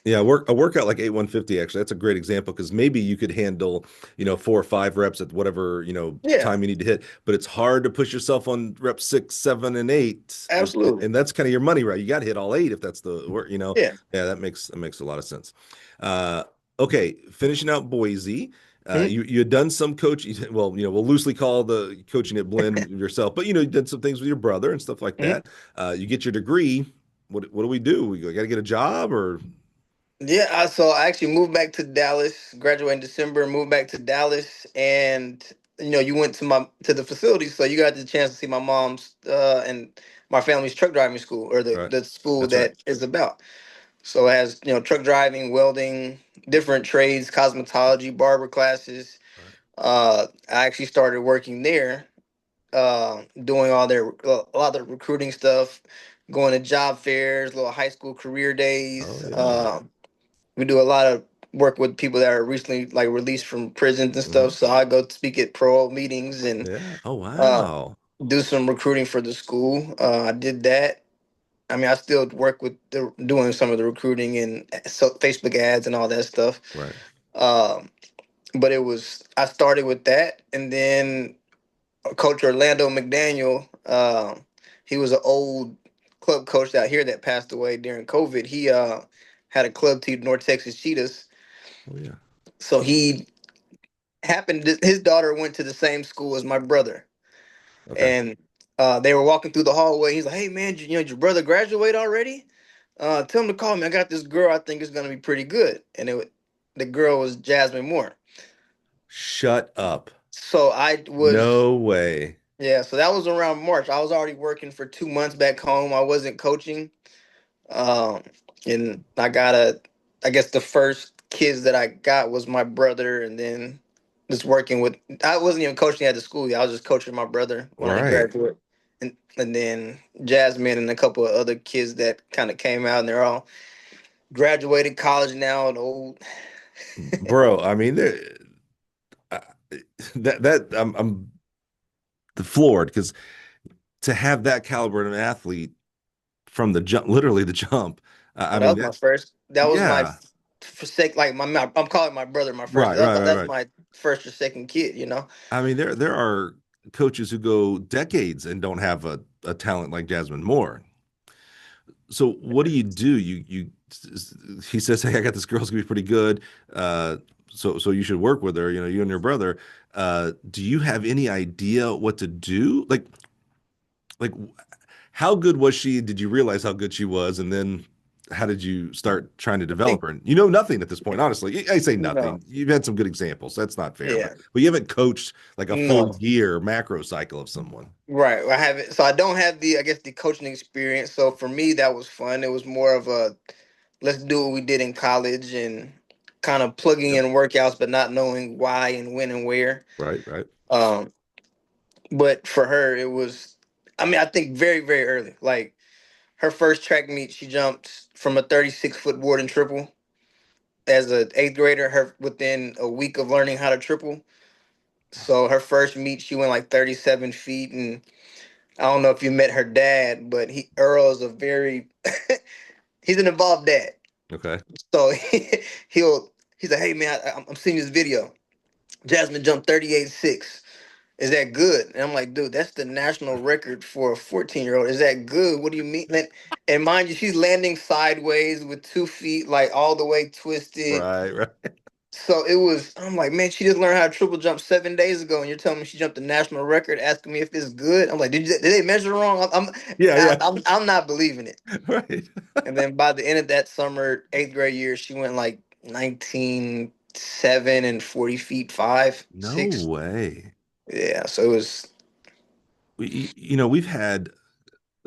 Yeah, a workout like 8 150 actually, that's a great example because maybe you could handle, 4 or 5 reps at whatever, yeah, time you need to hit, but it's hard to push yourself on rep 6, 7, and 8. absolutely, And that's kind of your money, right? You got to hit all 8 if that's the work. yeah. Yeah, that makes a lot of sense. Uh, okay, finishing out Boise. Mhm. You had done some coaching. Well, we'll loosely call the coaching at Blinn yourself, but you did some things with your brother and stuff like Mhm. that. You get your degree. What do we do? We got to get a job or Yeah, so I actually moved back to Dallas, graduated in December, moved back to Dallas, and you went to the facility, so you got the chance to see my mom's and my family's truck driving school, or the right? the school That's right. that is about. So it has truck driving, welding, different trades, cosmetology, barber classes. Right. I actually started working there, doing a lot of the recruiting stuff, going to job fairs, little high school career Oh days. yeah. We do a lot of work with people that are recently like released from prisons and Hmm. stuff. So I go to speak at parole meetings and Yeah. Oh uh, wow. do some recruiting for the school. I did that. I mean, I still work with doing some of the recruiting and Facebook ads and all that stuff. Right. Um, but I started with that, and then Coach Orlando McDaniel. He was an old club coach out here that passed away during COVID. He had a club team, North Texas Cheetahs. Oh yeah. So he happened. His daughter went to the same school as my brother. Okay. and they were walking through the hallway. He's like, "Hey man, did your brother graduate already? Tell him to call me. I got this girl. I think it's gonna be pretty good." And the girl was Jasmine Moore. Shut up. So I was No way. yeah. So that was around March. I was already working for 2 months back home. I wasn't coaching. Um, and I guess the first kids that I got was my brother, and then just working with. I wasn't even coaching at the school yet. I was just coaching my brother when I Right. graduated, and then Jasmine and a couple of other kids that kind of came out, and they're all graduated college now and old. Bro, I mean, I- that I'm floored because to have that caliber of an athlete from the jump, literally the jump. I Well, that mean, was my that's first. That was my yeah. forsake. Like I'm calling my brother my first. Right, right, right, That's right. my first or second kid. You know. I mean, there are coaches who go decades and don't have a talent like Jasmine Moore. So what do? You he says, "Hey, I got this girl's gonna be pretty good. Uh, so you should work with her. You know, you and your brother. Do you have any idea what to do? Like how good was she? Did you realize how good she was? And then how did you start trying to I think develop her? And you know nothing at this point, honestly. I say no. nothing. You've had some good examples. That's not fair, Yeah. but you haven't coached like a full No. year macro cycle of someone. Right. I haven't. So I don't have I guess the coaching experience. So for me, that was fun. It was more of a let's do what we did in college and kind of plugging Yep. in workouts, but not knowing why and when and where. Right, right. Um, but for her, it was. I mean, I think very very early. Like her first track meet, she jumped from a 36-foot board and triple as an eighth grader. Her within a week of learning how to triple. So her first meet, she went like 37 feet, and I don't know if you met her dad, but Earl is a very he's an involved dad. Okay. So he's like, hey man, I'm seeing this video. Jasmine jumped 38.6. Is that good? And I'm like, dude, that's the national record for a 14-year-old. Is that good? What do you mean? And mind you, she's landing sideways with 2 feet, like all the way twisted. Right, right. So I'm like, man, she just learned how to triple jump 7 days ago, and you're telling me she jumped the national record, asking me if it's good. I'm like, did they measure wrong? Yeah, yeah. I'm not believing it. Right. And then by the end of that summer, eighth grade year, she went like 19.7 and 40 feet five, No 6. way. Yeah, so it was We've had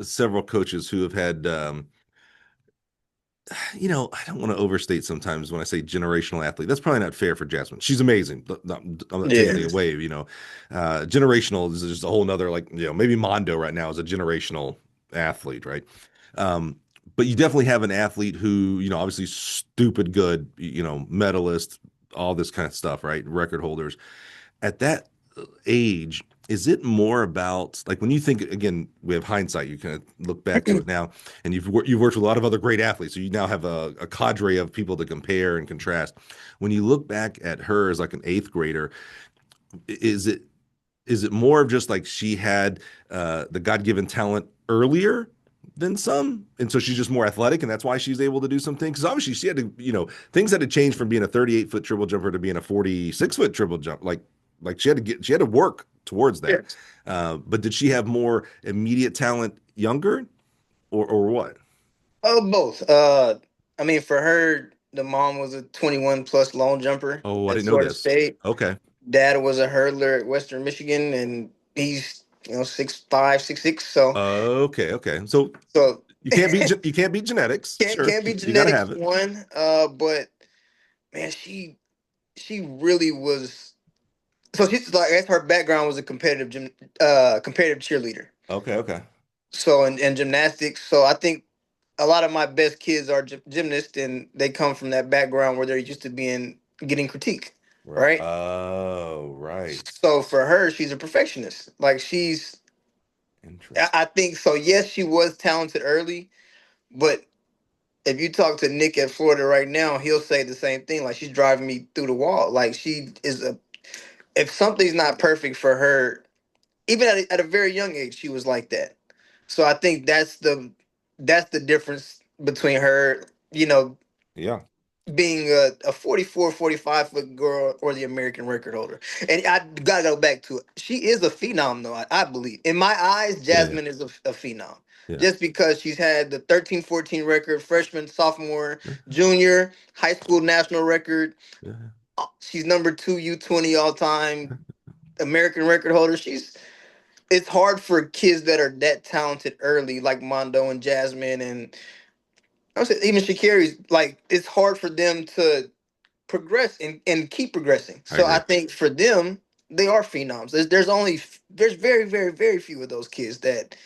several coaches who have had I don't want to overstate sometimes when I say generational athlete. That's probably not fair for Jasmine. She's amazing. I'm not taking yeah. anything away. Generational is just a whole nother, like, maybe Mondo right now is a generational athlete, right? Um, but you definitely have an athlete who, obviously stupid good, medalist, all this kind of stuff, right? Record holders. At that age, is it more about like when you think again, we have hindsight, you kind of look back to it now, and you've worked with a lot of other great athletes, so you now have a cadre of people to compare and contrast. When you look back at her as like an eighth grader, is it more of just like she had the God-given talent earlier than some, and so she's just more athletic, and that's why she's able to do something? Because obviously she had to, things had to change from being a 38-foot triple jumper to being a 46-foot triple jump. Like she had to work towards that. Yes. But did she have more immediate talent younger, or what? Both. I mean, for her, the mom was a 21 plus long jumper Oh, I at didn't know Florida this. State. Okay. Dad was a hurdler at Western Michigan, and he's 6'5", 6'6". So Okay. Okay. So so you can't beat genetics. Sure, can't be you got to genetics have it. one. But man, she really was. So she's like, I guess her background was a competitive cheerleader. Okay. Okay. So in gymnastics, so I think a lot of my best kids are gymnasts, and they come from that background where they're used to getting critique, Right. right? Oh, right. So for her, she's a perfectionist. Like Interesting. I think so. Yes, she was talented early, but if you talk to Nick at Florida right now, he'll say the same thing. Like she's driving me through the wall. Like she is if something's not perfect for her, even at a very young age, she was like that. So I think that's the difference between her. Yeah. being a 44, 45 foot girl or the American record holder. And I gotta go back to it. She is a phenom, though, I believe. In my eyes, Yeah, yeah, Jasmine is a phenom. yeah, Just because she's had the 13, 14 record, freshman, sophomore, yeah, junior, high school national record. yeah. She's number two U20 all time, American record holder. It's hard for kids that are that talented early, like Mondo and Jasmine, and I would say even Shakari's, like, it's hard for them to progress and keep progressing. I So I agree. think for them, they are phenoms. There's very, very, very few of those kids that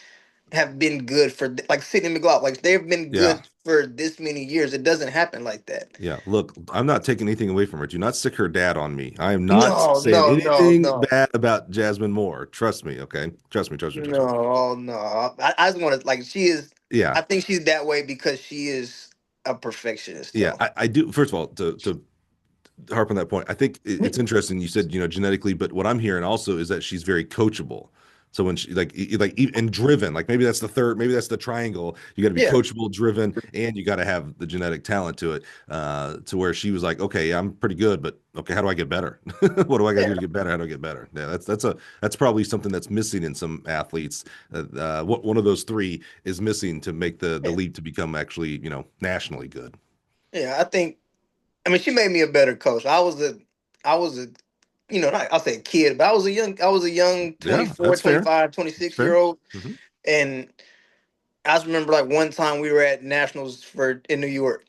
have been good for, like Sidney McLaughlin. Like, they've been Yeah. good for this many years. It doesn't happen like that. Yeah, look, I'm not taking anything away from her. Do not stick her dad on me. I am not No, saying no, no, anything no, bad about Jasmine Moore. Trust me, okay? Trust me, trust me, trust me. no, no. I just want to, like, she is. Yeah, I think she's that way because she is a perfectionist, yeah. though. I do. First of all, to harp on that point, I think it's interesting. You said, genetically, but what I'm hearing also is that she's very coachable. So when she and driven, like maybe that's the third, maybe that's the triangle. You got to be Yeah, coachable, driven, and you got to have the genetic talent to it. To where she was like, okay, I'm pretty good, but okay, how do I get better? What do I got to yeah, do to get better? How do I get better? Yeah, that's probably something that's missing in some athletes. What one of those three is missing to make the yeah, leap to become actually nationally good. yeah. I think. I mean, she made me a better coach. I was a, I'll say a kid, but I was a young Yeah, 24, that's fair. 25, That's 26 year fair. old. Hmm. And I just remember, like, one time we were at nationals in New York.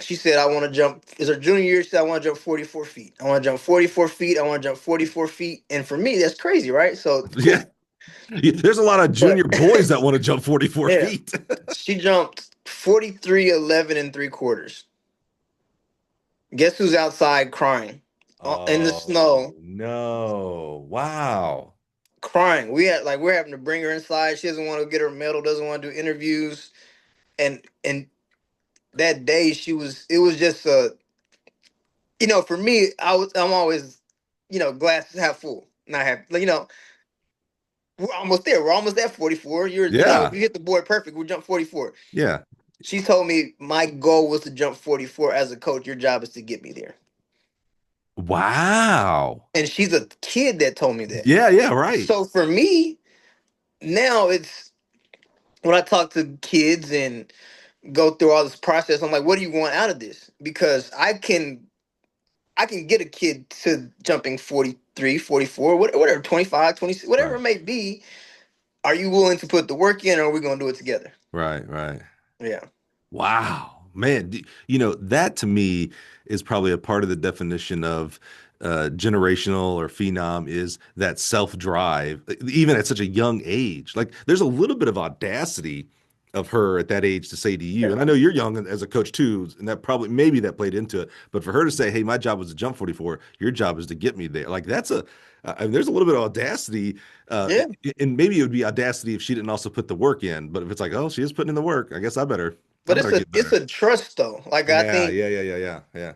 She said, I want to jump, it's her junior year. She said, I want to jump 44 feet. I want to jump 44 feet. I want to jump 44 feet. And for me, that's crazy, right? So Yeah. cool. There's a lot of But junior boys that want to jump 44 yeah, feet. she jumped 43, 11 3/4. Guess who's outside crying in the Oh, snow? no. Wow. Crying. We're having to bring her inside. She doesn't want to get her medal, doesn't want to do interviews. And that day it was just for me, I'm always, glasses half full. Not half, we're almost there. We're almost at 44. If Yeah. you hit the board perfect, we'll jump 44. Yeah. She told me my goal was to jump 44 as a coach. Your job is to get me there. Wow. And she's a kid that told me that. Yeah, yeah, right. So for me, now it's when I talk to kids and go through all this process, I'm like, what do you want out of this? Because I can get a kid to jumping 43, 44, whatever, 25, 26, whatever Right. it may be. Are you willing to put the work in, or are we going to do it together? Right, right. Yeah. Wow. Man, that to me is probably a part of the definition of generational or phenom is that self-drive, even at such a young age. Like there's a little bit of audacity of her at that age to say to you, Yeah. and I know you're young as a coach too, and that probably maybe that played into it, but for her to say, hey, my job was to jump 44, your job is to get me there. Like I mean, there's a little bit of audacity, Yeah. and maybe it would be audacity if she didn't also put the work in. But if it's like, oh, she is putting in the work, I guess I But better it's get it's better. a trust, though. Like, I Yeah, think yeah, yeah, yeah, yeah,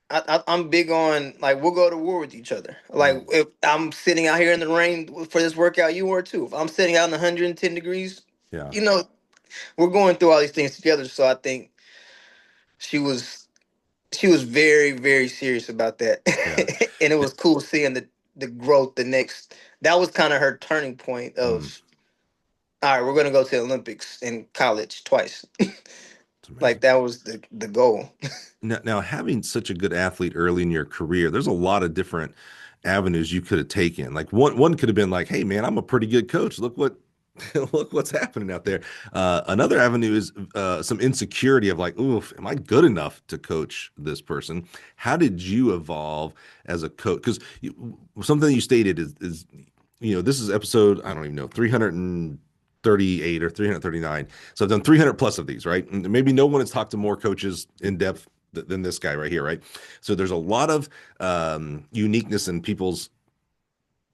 yeah. I'm big on, like, we'll go to war with each other. Like, Mm, if I'm sitting out here in the rain for this workout, you are too. If I'm sitting out in 110 degrees, yeah, you know, we're going through all these things together. So I think she was she was very, very serious about that. yeah. And it was cool seeing the growth. That was kind of her turning point Mm, of, all right, we're gonna go to the Olympics in college twice. it's Like, amazing. that was the goal. Now, having such a good athlete early in your career, there's a lot of different avenues you could have taken. Like one could have been like, "Hey, man, I'm a pretty good coach. Look what look what's happening out there." Another avenue is some insecurity of like, "Oof, am I good enough to coach this person?" How did you evolve as a coach? Because something you stated is this is episode I don't even know 338 or 339. So I've done 300 plus of these, right? And maybe no one has talked to more coaches in depth than this guy right here, right? So there's a lot of uniqueness in people's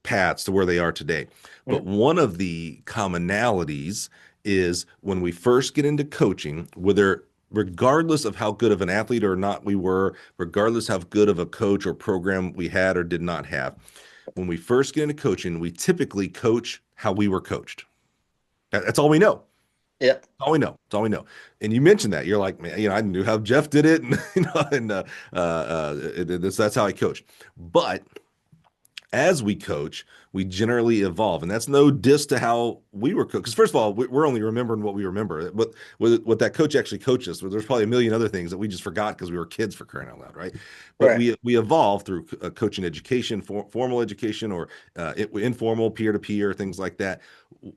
paths to where they are today. But Mm. one of the commonalities is when we first get into coaching, whether regardless of how good of an athlete or not we were, regardless how good of a coach or program we had or did not have, when we first get into coaching, we typically coach how we were coached. That's all we know. Yeah. All we know. It's all we know. And you mentioned that you're like, man, I knew how Jeff did it, and that's how I coach. But as we coach, we generally evolve, and that's no diss to how we were coached. Because first of all, we're only remembering what we remember. What that coach actually coached us. There's probably a million other things that we just forgot because we were kids, for crying out loud, right? But Right. we evolve through coaching education, formal education, or informal peer to peer things like that.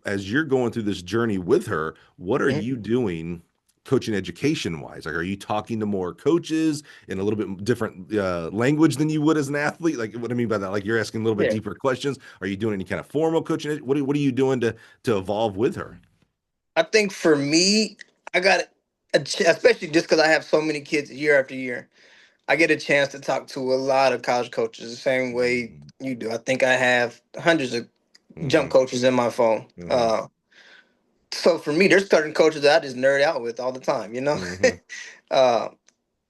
As you're going through this journey with her, what are Mhm. you doing? Coaching education wise, like, are you talking to more coaches in a little bit different language than you would as an athlete? Like, what I mean by that, like, you're asking a little bit Yeah. deeper questions. Are you doing any kind of formal coaching? What are you doing to evolve with her? I think for me, I got especially just because I have so many kids year after year. I get a chance to talk to a lot of college coaches the same way you do. I think I have hundreds of Mm-hmm. jump coaches in my phone. Mm-hmm. So for me, there's certain coaches that I just nerd out with all the time. Mm-hmm. uh,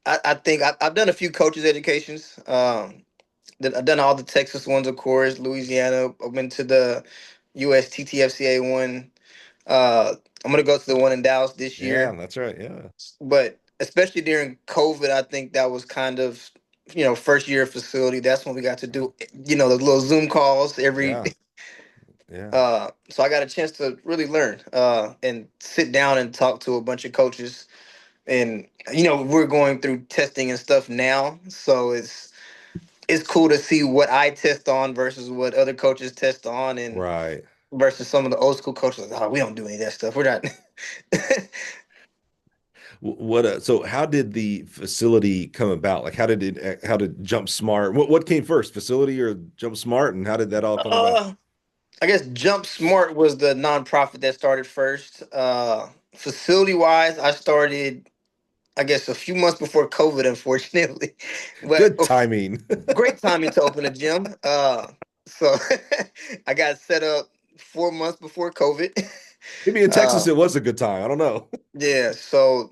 I think I've done a few coaches educations. I've done all the Texas ones, of course, Louisiana. I went to the USTTFCA one. I'm gonna go to the one in Dallas this Yeah, year. that's right. Yeah. But especially during COVID, I think that was kind of first year facility. That's when we got to do the little Zoom calls every. Yeah. Yeah. So I got a chance to really learn and sit down and talk to a bunch of coaches. And we're going through testing and stuff now, so it's cool to see what I test on versus what other coaches test on, and Right. versus some of the old school coaches. Like, oh, we don't do any of that stuff. We're not. So how did the facility come about? Like, how did Jump Smart, what came first, facility or Jump Smart, and how did that all come about? uh, I guess Jump Smart was the nonprofit that started first. Facility wise, I started, I guess, a few months before COVID, unfortunately, but Good timing. great timing to open a gym. So I got set up 4 months before COVID. Maybe in Texas Uh, it was a good time. I don't know. yeah, so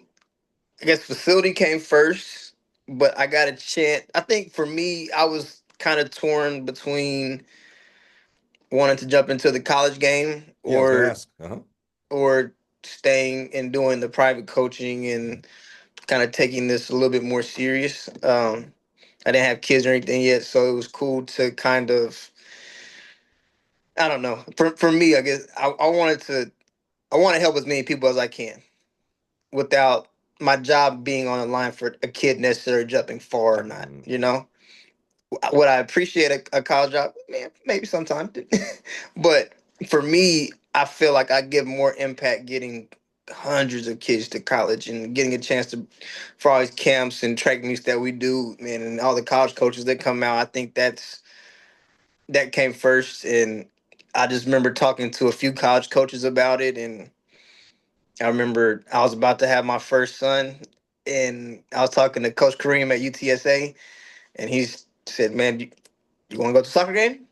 I guess facility came first, but I got a chance. I think for me, I was kind of torn between wanting to jump into the college game Yeah, I was gonna or ask. Uh-huh. staying and doing the private coaching and kind of taking this a little bit more serious. I didn't have kids or anything yet, so it was cool to kind of, I don't know. For me, I guess I want to help as many people as I can without my job being on the line for a kid necessarily jumping far or not. Would I appreciate a college job? Man, maybe sometime. But for me, I feel like I give more impact getting hundreds of kids to college and getting a chance to for all these camps and track meets that we do, man, and all the college coaches that come out. I think that came first, and I just remember talking to a few college coaches about it, and I remember I was about to have my first son, and I was talking to Coach Kareem at UTSA, and he said, "Man, you want to go to a soccer game?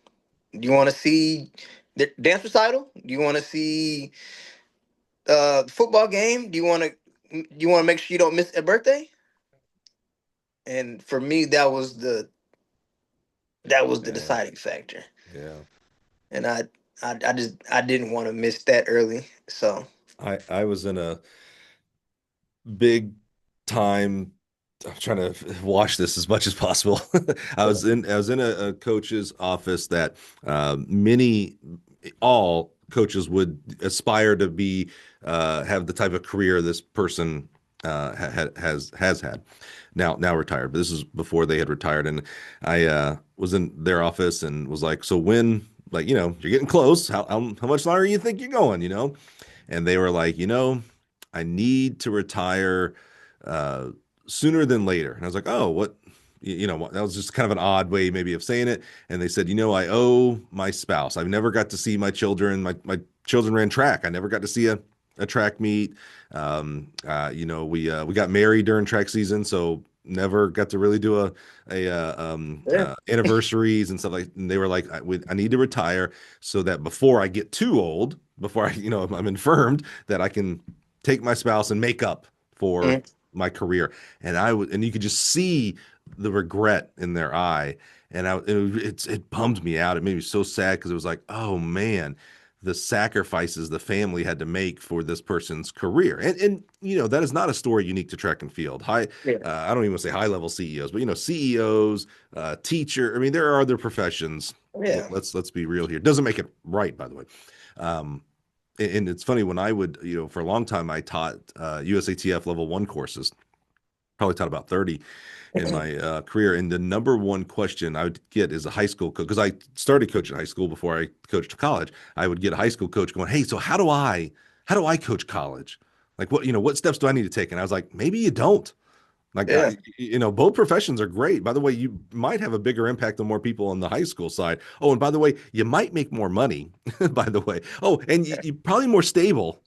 Do you want to see the dance recital? Do you want to see football game? Do you want to make sure you don't miss a birthday?" And for me, that was the Yeah. deciding factor, Yeah. and I didn't want to miss that early. So I was in a big time. I'm trying to wash this as much as possible. I was in a coach's office that many all coaches would aspire to be have the type of career this person has had. Now retired, but this is before they had retired. And I was in their office and was like, so when, like, you're getting close. How much longer you think you're going? And they were like, I need to retire uh, sooner than later. And I was like, oh, what? That was just kind of an odd way maybe of saying it. And they said, I owe my spouse. I've never got to see my children. My children ran track. I never got to see a track meet. We got married during track season, so never got to really do yeah. anniversaries and stuff like. And they were like, I need to retire so that before I get too old, before I'm infirmed, that I can take my spouse and make up for Mhm. my career. And you could just see the regret in their eye. And it bummed me out. It made me so sad because it was like, oh man, the sacrifices the family had to make for this person's career. And that is not a story unique to track and field. Yeah. I don't even want to say high level CEOs, but CEOs, teacher. I mean, there are other professions. Yeah. Let's be real here. Doesn't make it right, by the way. And it's funny, when I would, for a long time, I taught USATF level 1 courses. Probably taught about 30 in my career. And the number one question I would get is a high school coach, because I started coaching high school before I coached college. I would get a high school coach going, "Hey, so how do I coach college? Like, what steps do I need to take?" And I was like, "Maybe you don't." Like, Yeah. both professions are great. By the way, you might have a bigger impact on more people on the high school side. Oh, and by the way, you might make more money, by the way. Oh, and you're probably more stable.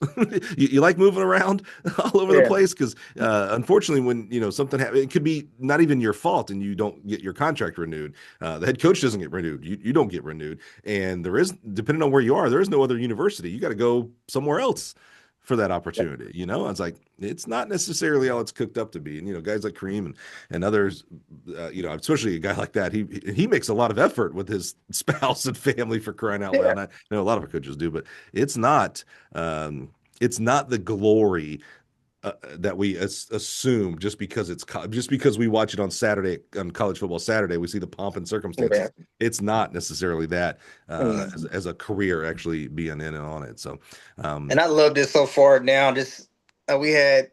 you like moving around all over the Yeah. place, because unfortunately, when, something happens, it could be not even your fault and you don't get your contract renewed. The head coach doesn't get renewed. You don't get renewed. And there is, depending on where you are, there is no other university. You got to go somewhere else for that opportunity. I was like, it's not necessarily all it's cooked up to be. And guys like Kareem and others, especially a guy like that, he makes a lot of effort with his spouse and family, for crying out loud. And I know a lot of our coaches do, but it's not the glory that we assume just because we watch it on Saturday, on college football Saturday. We see the pomp and circumstances. Yeah. It's not necessarily that as a career actually being in and on it. So, And I love this so far now. Just we had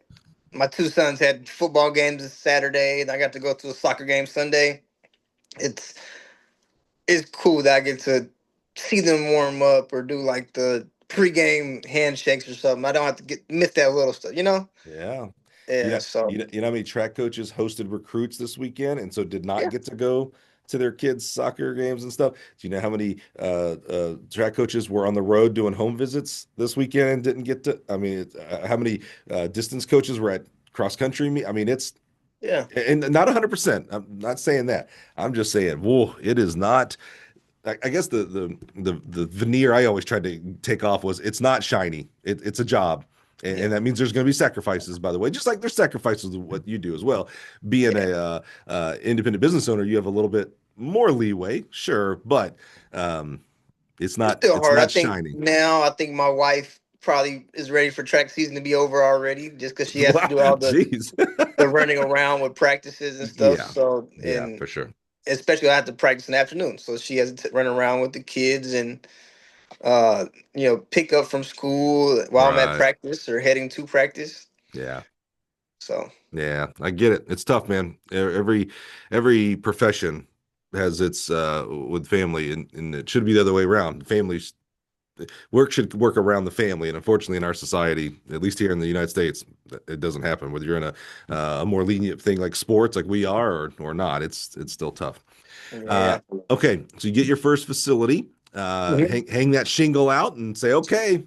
my two sons had football games this Saturday, and I got to go to a soccer game Sunday. It's cool that I get to see them warm up or do like the pregame handshakes or something. I don't have to miss that little stuff, Yeah. Yeah. So How many track coaches hosted recruits this weekend and so did not yeah. get to go to their kids' soccer games and stuff? Do you know how many track coaches were on the road doing home visits this weekend and didn't get to? I mean, how many distance coaches were at cross country? I mean, it's Yeah. and not 100%. I'm not saying that. I'm just saying, whoa, it is not. I guess the veneer I always tried to take off was, it's not shiny. It's a job. And that means there's going to be sacrifices, by the way, just like there's sacrifices of what you do as well. Being a independent business owner, you have a little bit more leeway, sure, but it's not still hard. I think shiny. now, I think my wife probably is ready for track season to be over already, just because she has to do all the running around with practices and stuff. Yeah. So Yeah, for sure. Especially I have to practice in the afternoon, so she has to run around with the kids and pick up from school while I'm at practice or heading to practice. Yeah. So yeah, I get it. It's tough, man. Every profession has its with family, and it should be the other way around. Families work should work around the family, and unfortunately, in our society, at least here in the United States, it doesn't happen. Whether you're in a more lenient thing like sports, like we are, or not, it's still tough. Yeah. Okay, so you get your first facility, hang that shingle out, and say, okay,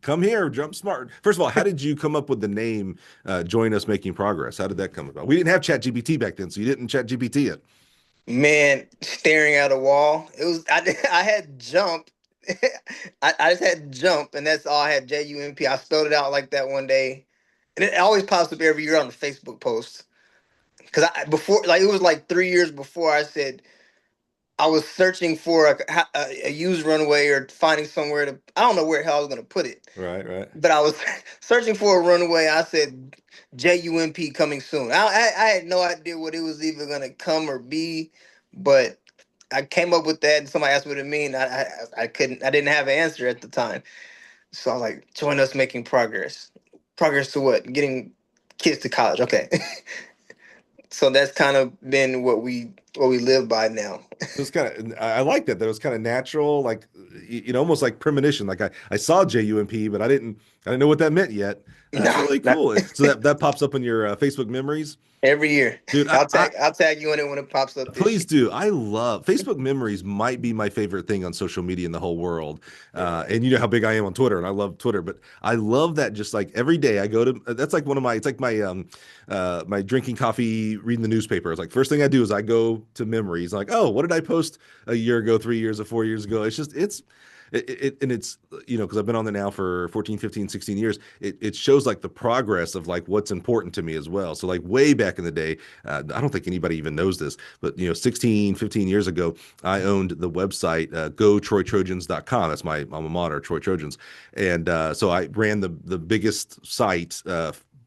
come here, jump smart. First of all, how did you come up with the name Join Us Making Progress? How did that come about? We didn't have ChatGPT back then, so you didn't ChatGPT it. Man, staring at a wall. It was I had J.U.M.P. I just had J.U.M.P, and that's all I had. J.U.M.P. I spelled it out like that one day, and it always pops up every year on the Facebook post. Because before, like, it was like 3 years before, I said I was searching for a used runway or finding somewhere to, I don't know where the hell I was going to put it. Right. But I was searching for a runway. I said J.U.M.P. coming soon. I had no idea what it was even going to come or be, but I came up with that, and somebody asked me what it mean. I didn't have an answer at the time. So I was like, join us making progress. Progress to what? Getting kids to college. Okay. So that's kind of been what we live by now. So it's kind of, I like that. That was kind of natural, like, almost like premonition. Like I saw J.U.M.P, but I didn't know what that meant yet. That's really cool. So that pops up in your Facebook memories every year. Dude, I'll tag you in it when it pops up. Please do. I love Facebook memories. Might be my favorite thing on social media in the whole world. And you know how big I am on Twitter, and I love Twitter. But I love that. Just like every day I go to. That's like one of my. It's like my my drinking coffee, reading the newspaper. It's like first thing I do is I go to memories. Like, oh, what did I post a year ago, 3 years or 4 years ago? It's just And it's, because I've been on there now for 14, 15, 16 years. It shows like the progress of like what's important to me as well. So like way back in the day, I don't think anybody even knows this, but 16, 15 years ago, I owned the website GoTroyTrojans.com. That's my alma mater, Troy Trojans. And so I ran the biggest site,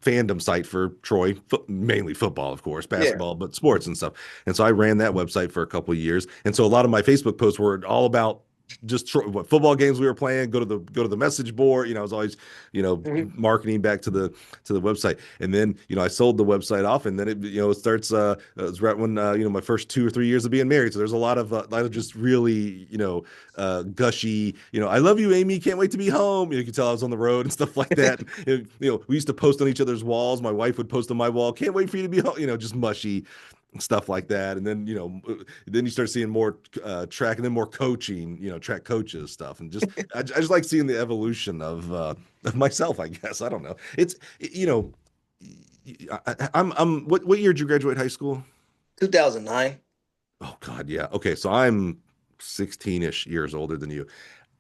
fandom site for Troy, mainly football, of course, Yeah. basketball, but sports and stuff. And so I ran that website for a couple of years. And so a lot of my Facebook posts were all about just what football games we were playing. Go to the message board. I was always Mhm. marketing back to the website. And then I sold the website off, and then it starts. It was right when my first 2 or 3 years of being married. So there's a lot of just really gushy. I love you, Amy. Can't wait to be home. You can tell I was on the road and stuff like that. We used to post on each other's walls. My wife would post on my wall. Can't wait for you to be home. Just mushy stuff like that. And then then you start seeing more track, and then more coaching, track coaches stuff. And just I just like seeing the evolution of myself, I guess. I don't know. It's I'm what year did you graduate high school? 2009. Oh God, yeah. Okay, so I'm 16-ish years older than you.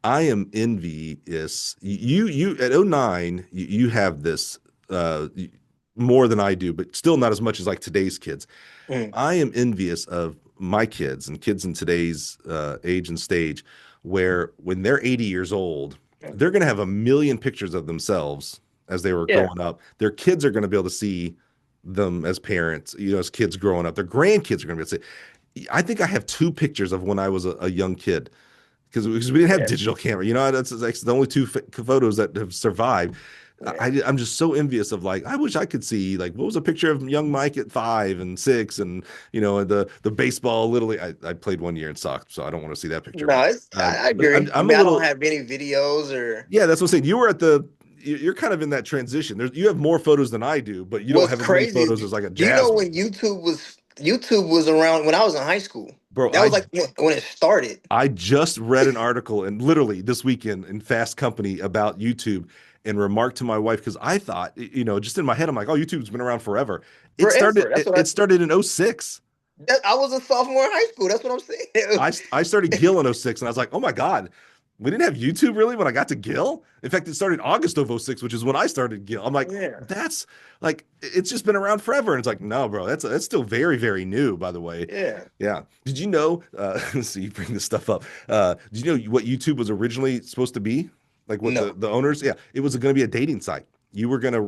I am envious. You at '09, you have this more than I do, but still not as much as like today's kids. Mm. I am envious of my kids and kids in today's age and stage, where when they're 80 years old, they're going to have a million pictures of themselves as they were Yeah. growing up. Their kids are going to be able to see them as parents, as kids growing up. Their grandkids are going to be able to see. I think I have two pictures of when I was a young kid, because we didn't have Yeah. digital camera. That's like the only two photos that have survived. Yeah. I'm just so envious of, like, I wish I could see, like, what was a picture of young Mike at 5 and 6, and the baseball little league. I played one year in soccer, so I don't want to see that picture. No, I But agree. I I'm a mean, I don't little, have any videos or yeah, that's what I'm saying. You're kind of in that transition. You have more photos than I do, but you don't what's have as many crazy. photos as like a Do you know Jasmine, when YouTube was around when I was in high school? bro. That was like when it started. I just read an article, and literally this weekend in Fast Company, about YouTube, and remarked to my wife, because I thought, just in my head, I'm like, oh, YouTube's been around forever. It started Forever. That's what it started in '06. I was a sophomore in high school. That's what I'm saying. I started Gill in '06, and I was like, oh my God, we didn't have YouTube really when I got to Gill. In fact, it started August of '06, which is when I started Gill. I'm like, Yeah. that's like, it's just been around forever. And it's like, no, bro, that's still very, very new, by the way. Yeah. Yeah. Did you know, so you bring this stuff up. Did you know what YouTube was originally supposed to be? Like, what No. the owners, yeah, it was going to be a dating site. You were going to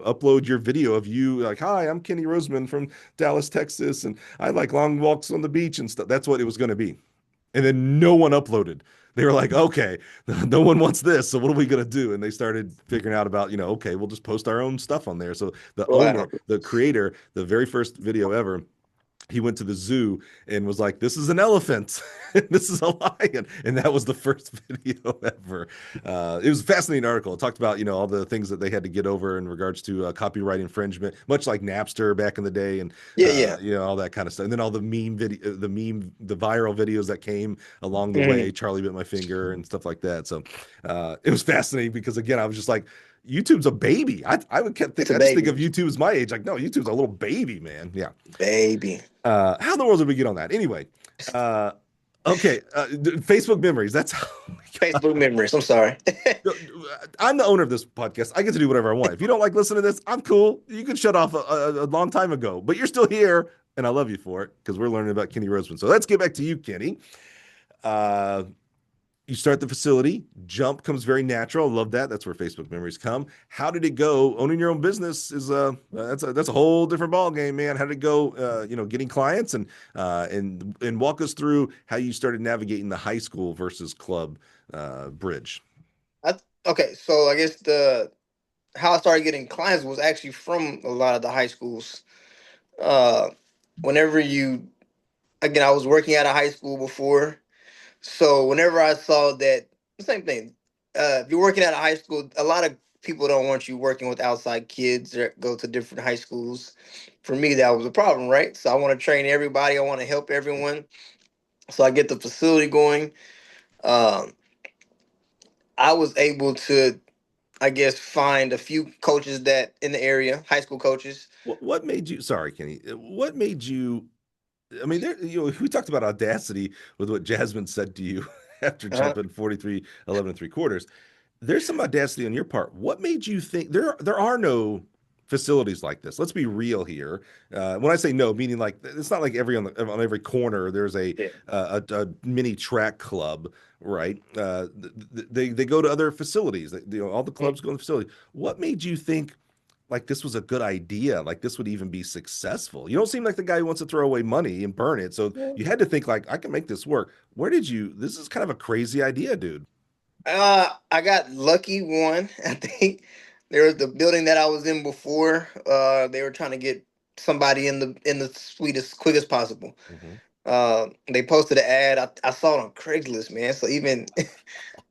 upload your video of you, like, hi, I'm Kenny Roseman from Dallas, Texas, and I like long walks on the beach and stuff. That's what it was going to be. And then no one uploaded. They were like, okay, no one wants this, so what are we going to do? And they started figuring out about, okay, we'll just post our own stuff on there. So the owner, Wow. the creator, the very first video ever, he went to the zoo and was like, this is an elephant. This is a lion. And that was the first video ever. It was a fascinating article. It talked about, all the things that they had to get over in regards to copyright infringement, much like Napster back in the day, and Yeah, yeah. all that kind of stuff. And then all the the viral videos that came along the Mhm. way, Charlie bit my finger and stuff like that. So it was fascinating, because again, I was just like, YouTube's a baby. I would kept It's think a I just think baby. of YouTube as my age. Like, no, YouTube's a little baby, man. Yeah. Baby. How in the world did we get on that? Anyway, uh, okay, Facebook memories. That's how. Facebook memories. I'm sorry. I'm the owner of this podcast. I get to do whatever I want. If you don't like listening to this, I'm cool. You could shut off a long time ago, but you're still here, and I love you for it, because we're learning about Kenny Roseman. So let's get back to you, Kenny. Uh, you start the facility. J.U.M.P comes very natural. I love that. That's where Facebook memories come. How did it go? Owning your own business is that's a whole different ball game, man. How did it go? Getting clients, and walk us through how you started navigating the high school versus club bridge. Okay, so I guess the how I started getting clients was actually from a lot of the high schools. Uh, whenever you again, I was working at a high school before, so whenever I saw that, same thing. If you're working at a high school, a lot of people don't want you working with outside kids that go to different high schools. For me, that was a problem, right? So I want to train everybody. I want to help everyone. So I get the facility going. Um, I was able to, I guess, find a few coaches that in the area, high school coaches. What made you? Sorry, Kenny. What made you? I mean, we talked about audacity with what Jasmine said to you. after Uh-huh. jumping 43, 11 and three quarters. There's some audacity on your part. What made you think there are no facilities like this? Let's be real here. When I say no, meaning like it's not like on every corner there's Yeah. a mini track club, right? They go to other facilities. All the clubs go to the facility. What made you think like this was a good idea? Like this would even be successful? You don't seem like the guy who wants to throw away money and burn it. So Mm. you had to think like I can make this work. Where did you? This is kind of a crazy idea, dude. I got lucky one. I think there was the building that I was in before. They were trying to get somebody in the sweetest, quickest possible. Hmm. They posted an ad. I saw it on Craigslist, man. So even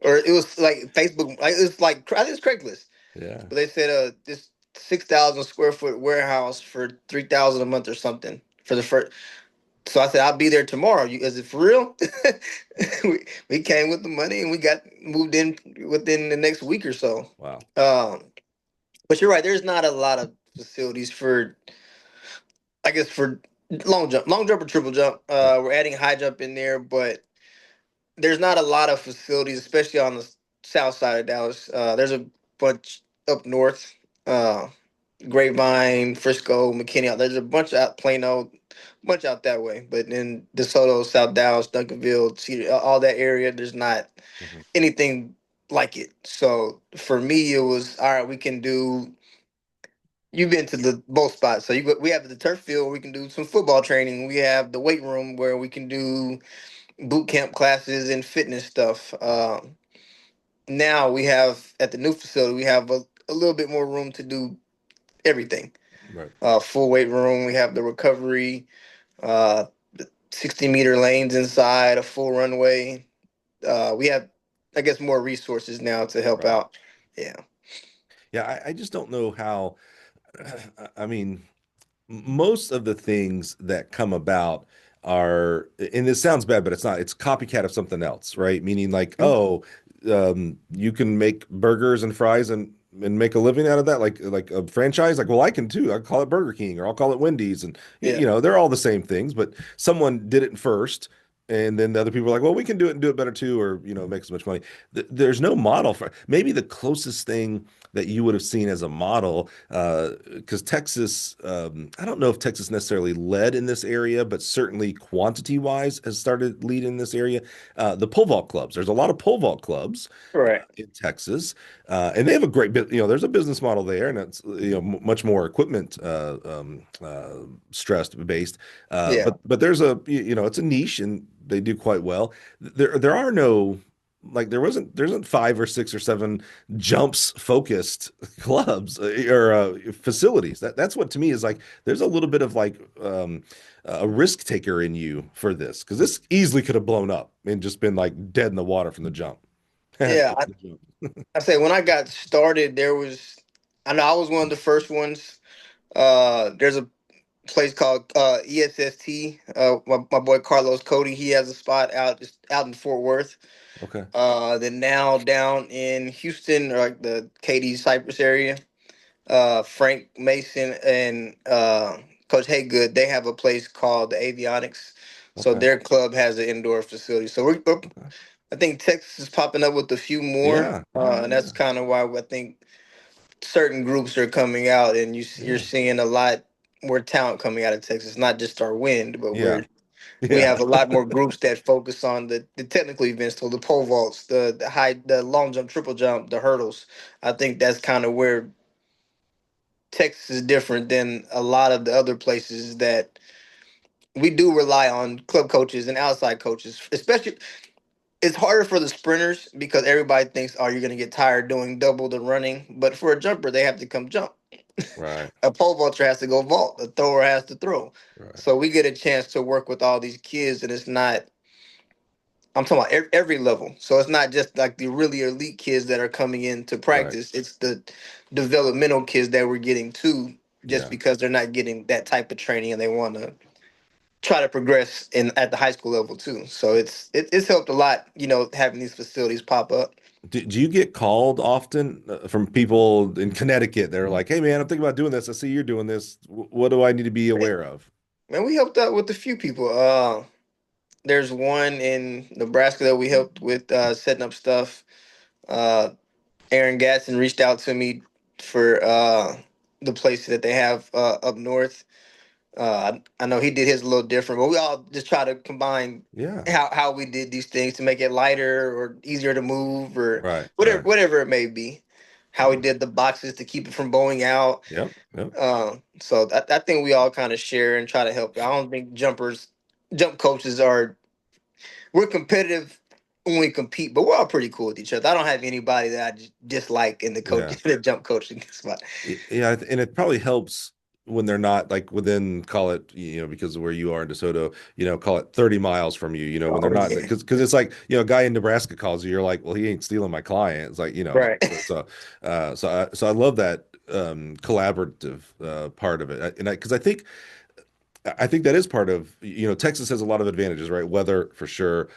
or it was like Facebook. Like, it was like I think it's Craigslist. Yeah. But they said this 6,000 square foot warehouse for 3,000 a month or something for the first. So I said, I'll be there tomorrow. Is it for real? We came with the money and we got moved in within the next week or so. Wow. Um, but you're right. There's not a lot of facilities for, I guess, for long jump or triple jump. Yeah. We're adding high jump in there, but there's not a lot of facilities, especially on the south side of Dallas. There's a bunch up north, uh, Grapevine, Frisco, McKinney. There's a bunch out Plano, bunch out that way. But in DeSoto, South Dallas, Duncanville, Cedar, all that area, there's not Hmm. anything like it. So for me, it was all right. We can do. You've been to the both spots, so we have the turf field where we can do some football training. We have the weight room where we can do boot camp classes and fitness stuff. Now we have at the new facility, we have a little bit more room to do everything. Right. Full weight room. We have the recovery, the 60-meter lanes inside, a full runway. We have, I guess, more resources now to help Right. out. Yeah. Yeah. I just don't know how. I mean, most of the things that come about are, and this sounds bad, but it's not, it's copycat of something else, right? Meaning like, Mhm. oh, you can make burgers and fries and make a living out of that, like a franchise. Like, well, I can too. I'll call it Burger King or I'll call it Wendy's, and Yeah. they're all the same things, but someone did it first. And then the other people are like, well, we can do it and do it better too, or make so much money. There's no model for maybe the closest thing that you would have seen as a model, because Texas, I don't know if Texas necessarily led in this area, but certainly quantity wise has started lead in this area. The pole vault clubs. There's a lot of pole vault clubs Right. in Texas, and they have a great bit. There's a business model there, and it's much more equipment stressed based. Yeah. But there's it's a niche, and they do quite well. There are no like there isn't five or six or seven jumps focused clubs or facilities. That's what to me is like there's a little bit of like a risk taker in you for this because this easily could have blown up and just been like dead in the water from the jump. Yeah. I say when I got started, I know I was one of the first ones. There's a place called ESST. My boy Carlos Cody, he has a spot just out in Fort Worth. Okay. Then now down in Houston, or like the Katy Cypress area, Frank Mason and Coach Haygood, they have a place called the Avionics. So Okay. their club has an indoor facility. So Okay. I think Texas is popping up with a few more, Yeah. Yeah. and that's kind of why I think certain groups are coming out, and you're Yeah. seeing a lot more talent coming out of Texas. Not just our wind, but Yeah. we Yeah. have a lot more groups that focus on the technical events, so the pole vaults, the long jump, triple jump, the hurdles. I think that's kind of where Texas is different than a lot of the other places that we do rely on club coaches and outside coaches. Especially, it's harder for the sprinters because everybody thinks, oh, you're going to get tired doing double the running. But for a jumper, they have to come jump. Right. A pole vaulter has to go vault. A thrower has to throw. Right. So we get a chance to work with all these kids, and it's not. I'm talking about every level. So it's not just like the really elite kids that are coming in to Right. practice. It's the developmental kids that we're getting too, just Yeah. because they're not getting that type of training and they want to try to progress in at the high school level too. So it's helped a lot, having these facilities pop up. Do you get called often from people in Connecticut? They're like, "Hey, man, I'm thinking about doing this. I see you're doing this. What do I need to be aware of?" Man, we helped out with a few people. there's one in Nebraska that we helped with setting up stuff. Uh, Aaron Gatson reached out to me for the place that they have up north. I know he did his a little different, but we all just try to combine Yeah. how we did these things to make it lighter or easier to move or Right. whatever Right. whatever it may be. How we did the boxes to keep it from bowing out. Yep. Yep. So I think we all kind of share and try to help. I don't think jump coaches are we're competitive when we compete, but we're all pretty cool with each other. I don't have anybody that I dislike in the Yeah. coach the jump coaching spot. Yeah, and it probably helps when they're not like within, call it, because of where you are in DeSoto, call it 30 miles from you, when they're Oh not, yeah, because it's like, a guy in Nebraska calls you, you're like, well, he ain't stealing my client. It's like, right. so I love that collaborative part of it. Because I think that is part of, Texas has a lot of advantages, right? Weather for sure,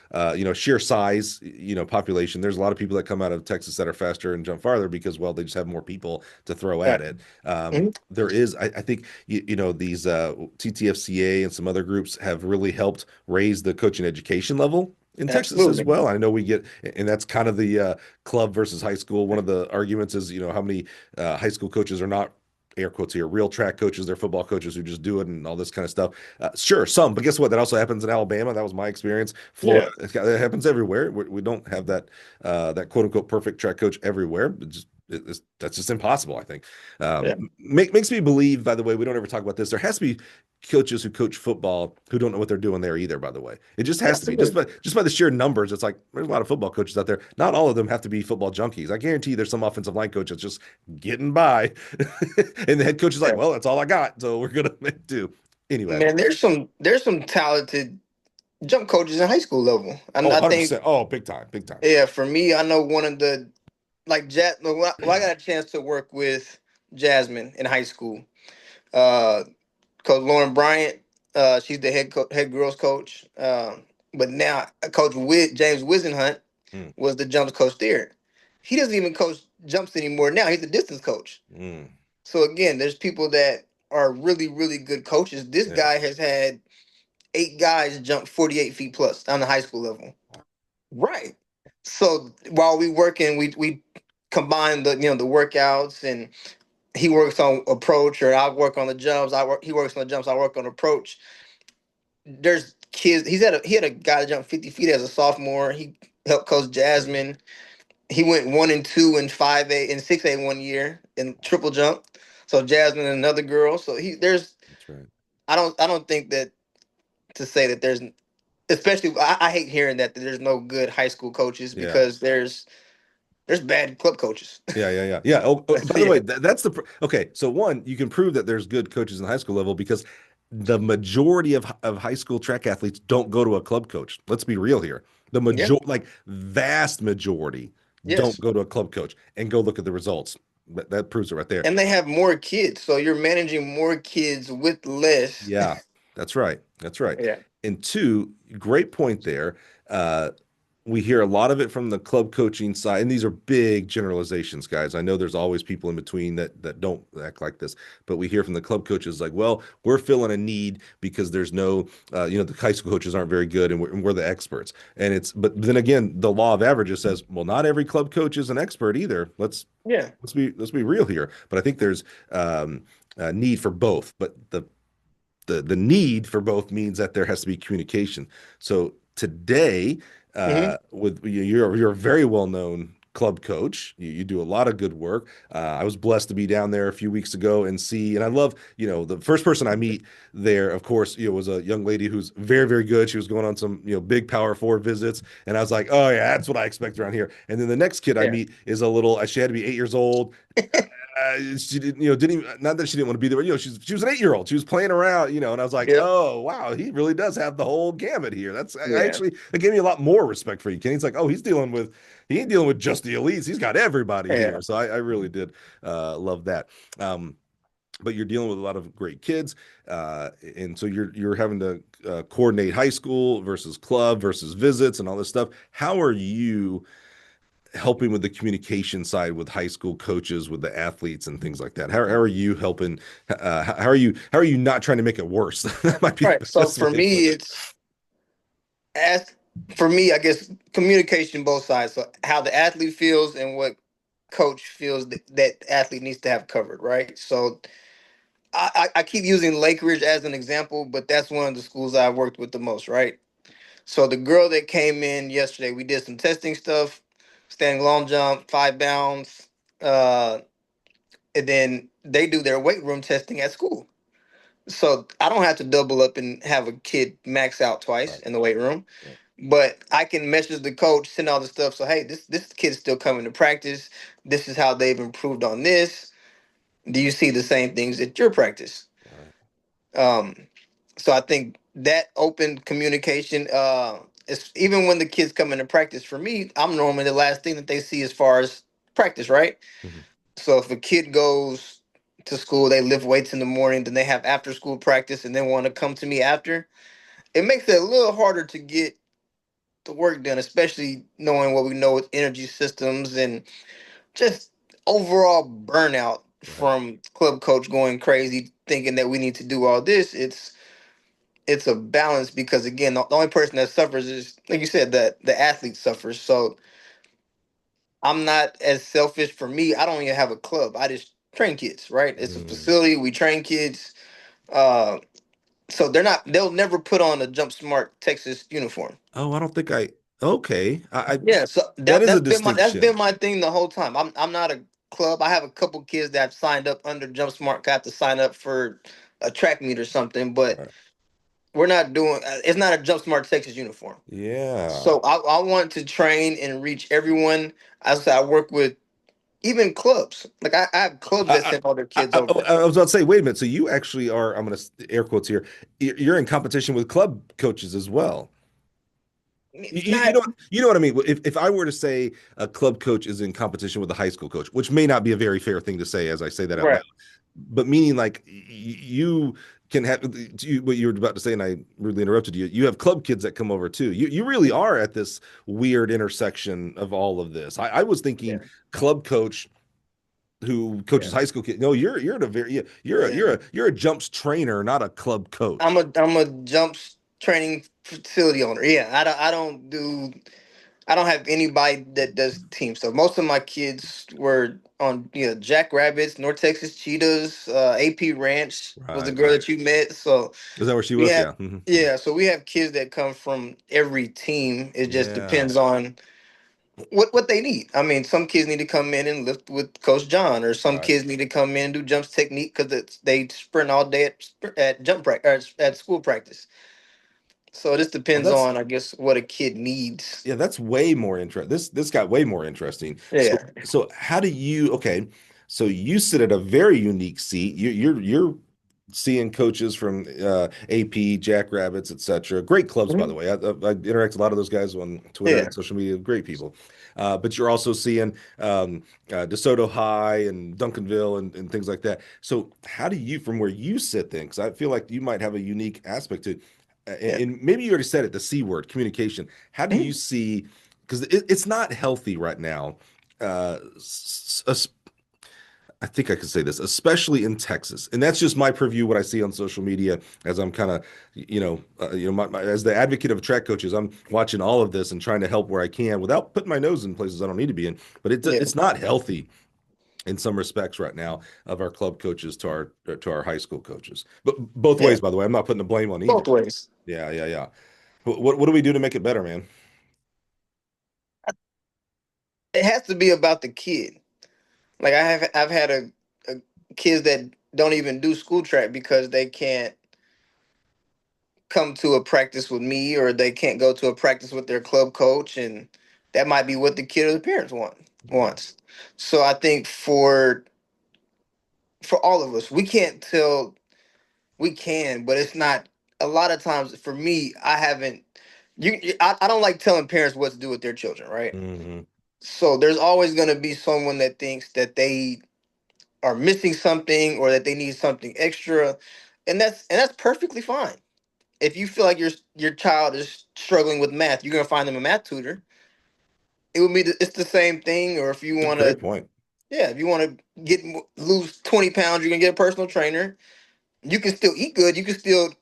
sheer size, population. There's a lot of people that come out of Texas that are faster and jump farther because, well, they just have more people to throw at Right. it. Mhm. There is, I think, these TTFCA and some other groups have really helped raise the coaching education level in Texas as Absolutely. well. I know we get, and that's kind of the club versus high school. One of the arguments is, how many high school coaches are not, air quotes here, real track coaches, they're football coaches who just do it and all this kind of stuff. Sure, some, but guess what? That also happens in Alabama. That was my experience. Florida, Yeah. it happens everywhere. We don't have that quote unquote perfect track coach everywhere. That's just impossible, I think. Yeah. Makes me believe, by the way, we don't ever talk about this. There has to be coaches who coach football who don't know what they're doing there either, by the way. It just has to be. Just Absolutely. by the sheer numbers, it's like there's a lot of football coaches out there. Not all of them have to be football junkies. I guarantee there's some offensive line coach that's just getting by. And the head coach is like, Yeah. well, that's all I got. So we're gonna make do. Anyway. Man, there's some talented jump coaches in high school level. And Oh, I think 100%. Oh, big time, big time. yeah, for me, I know one of the like I got a chance to work with Jasmine in high school. Uh Coach Lauren Bryant, she's the head girls coach. But now Coach James Wisenhunt Mm, was the jumps coach there. He doesn't even coach jumps anymore now. He's a distance coach. mm, So again, there's people that are really, really good coaches. This yeah. guy has had 8 guys jump 48 feet plus on the high school level. Right. So while we working, we combine the workouts, and he works on approach, or I work on the jumps. He works on the jumps. I work on approach. There's kids. He had a guy that jumped 50 feet as a sophomore. He helped coach Right. Jasmine. He went 1 and 2 in 5A and 6A one year in triple jump. So Jasmine and another girl. So there's That's right. I don't think that to say that there's, especially I hate hearing that there's no good high school coaches, Yeah. because there's bad club coaches. Yeah. By the Yeah. way, okay. So one, you can prove that there's good coaches in the high school level because the majority of high school track athletes don't go to a club coach. Let's be real here. Yeah. Like vast majority don't Yes. go to a club coach and go look at the results. That proves it right there. And they have more kids, so you're managing more kids with less. Yeah, that's right. That's right. Yeah. And two, great point there. Uh, we hear a lot of it from the club coaching side, and these are big generalizations, guys. I know there's always people in between that don't act like this, but we hear from the club coaches like, well, we're filling a need because there's no, the high school coaches aren't very good, and we're the experts. But then again, the law of averages says, well, not every club coach is an expert either. Yeah. Let's be real here. But I think there's a need for both. But the need for both means that there has to be communication. So today, Hmm. with you're a very well known club coach. You do a lot of good work. I was blessed to be down there a few weeks ago and see, and I love, the first person I meet there, of course, was a young lady who's very, very good. She was going on some, big power forward visits. And I was like, oh yeah, that's what I expect around here. And then the next kid I Yeah. meet is a little, she had to be 8 years old. She didn't even, not that she didn't want to be there, but she was an 8 year old. She was playing around, and I was like, Yep. oh wow, he really does have the whole gamut here. I Yeah. actually, it gave me a lot more respect for you, Kenny. It's like, oh, he ain't dealing with just the elites. He's got everybody Yeah. here. So I really did love that. But you're dealing with a lot of great kids, and so you're having to coordinate high school versus club versus visits and all this stuff. How are you helping with the communication side with high school coaches, with the athletes and things like that? How are you helping? How are you not trying to make it worse? That might be Right. the So best for way to me, put it. it's as for me, I guess communication both sides. So how the athlete feels and what coach feels that athlete needs to have covered, right? So I keep using Lake Ridge as an example, but that's one of the schools I've worked with the most, right? So the girl that came in yesterday, we did some testing stuff, standing long jump, 5 bounds, uh, and then they do their weight room testing at school. So I don't have to double up and have a kid max out twice Right. in the weight room, Right. but I can message the coach, send all the stuff. So hey, this kid's still coming to practice. This is how they've improved on this. Do you see the same things at your practice? Right. Um, so I think that open communication, is even when the kids come into practice. For me, I'm normally the last thing that they see as far as practice, right? Mhm. So if a kid goes to school, they lift weights in the morning, then they have after school practice, and then want to come to me after. It makes it a little harder to get the work done, especially knowing what we know with energy systems and just overall burnout Right. from club coach going crazy, thinking that we need to do all this. It's a balance because again, the only person that suffers is, like you said, that the athlete suffers. So I'm not as selfish. For me, I don't even have a club. I just train kids, right? It's a Mm. facility. We train kids. Uh, so they'll never put on a Jump Smart Texas uniform. Oh, I don't think I. Okay, I Yeah, so that is a that's been distinction. my thing the whole time. I'm not a club. I have a couple kids that have signed up under Jump Smart. Got to sign up for a track meet or something, but Right. we're not doing. It's not a Jump Smart Texas uniform. Yeah. So I want to train and reach everyone. As I said, I work with even clubs. Like I have clubs that I, send all their I, kids I, over. I was about to say, wait a minute. So you actually are, I'm going to air quotes here. You're in competition with club coaches as well. You Not know, you know what I mean. If I were to say a club coach is in competition with a high school coach, which may not be a very fair thing to say as I say that out loud, right. but meaning like you can have what you were about to say, and I rudely interrupted you. You have club kids that come over too. You really are at this weird intersection of all of this. I was Yeah. thinking club coach who Yeah. coaches high school kids. No, you're at a very Yeah. you're a jumps trainer, not a club I'm coach. a jumps training facility owner. Yeah. I don't have anybody that does team stuff. Most of my kids were on Jackrabbits, North Texas Cheetahs, AP Ranch was the Right, girl right. that you met. So Is that where she we was? have Yeah. Mhm. yeah, so we have kids that come from every team. It just Yeah. depends on what they need. I mean, some kids need to come in and lift with Coach John, or some Right. kids need to come in and do jumps technique because they sprint all day at jump practice or at school practice. So it just Oh, depends that's on, I guess, what a kid needs. yeah, that's way more interesting. This got way more interesting. Yeah. So how do you okay? So you sit at a very unique seat. You're seeing coaches from AP, Jackrabbits, etc. Great clubs, by the Mhm. way. I interact with a lot of those guys on Twitter Yeah. and social media. Great people. But you're also seeing DeSoto High and Duncanville and things like that. So how do you, from where you sit then? Because I feel like you might have a unique aspect to Yeah. and maybe you already said it, the C word, communication. How do you Mhm. see, because it's not healthy right now. Uh, I think I could say this, especially in Texas, and that's just my purview. What I see on social media, as I'm kind of, as the advocate of track coaches, I'm watching all of this and trying to help where I can without putting my nose in places I don't need to be in. But Yeah. it's not healthy in some respects right now of our club coaches to our high school coaches. But both Yeah. ways, by the way, I'm not putting the blame on either. Both ways. Yeah, yeah, yeah. What do we do to make it better, man? It has to be about the kid. Like I've had a kids that don't even do school track because they can't come to a practice with me, or they can't go to a practice with their club coach, and that might be what the kid or the parents Yeah. wants. So I think for all of us, we can't tell, we can, but it's not, a lot of times for me, I haven't, I don't like telling parents what to do with their children, right? Hmm. So there's always going to be someone that thinks that they are missing something or that they need something extra, and that's perfectly fine. If you feel like your child is struggling with math, you're gonna find them a math tutor. It would be it's the same thing. Or if you It's a want great to, point. yeah, if you want to lose 20 pounds, you're gonna get a personal trainer. You can still eat good. You can still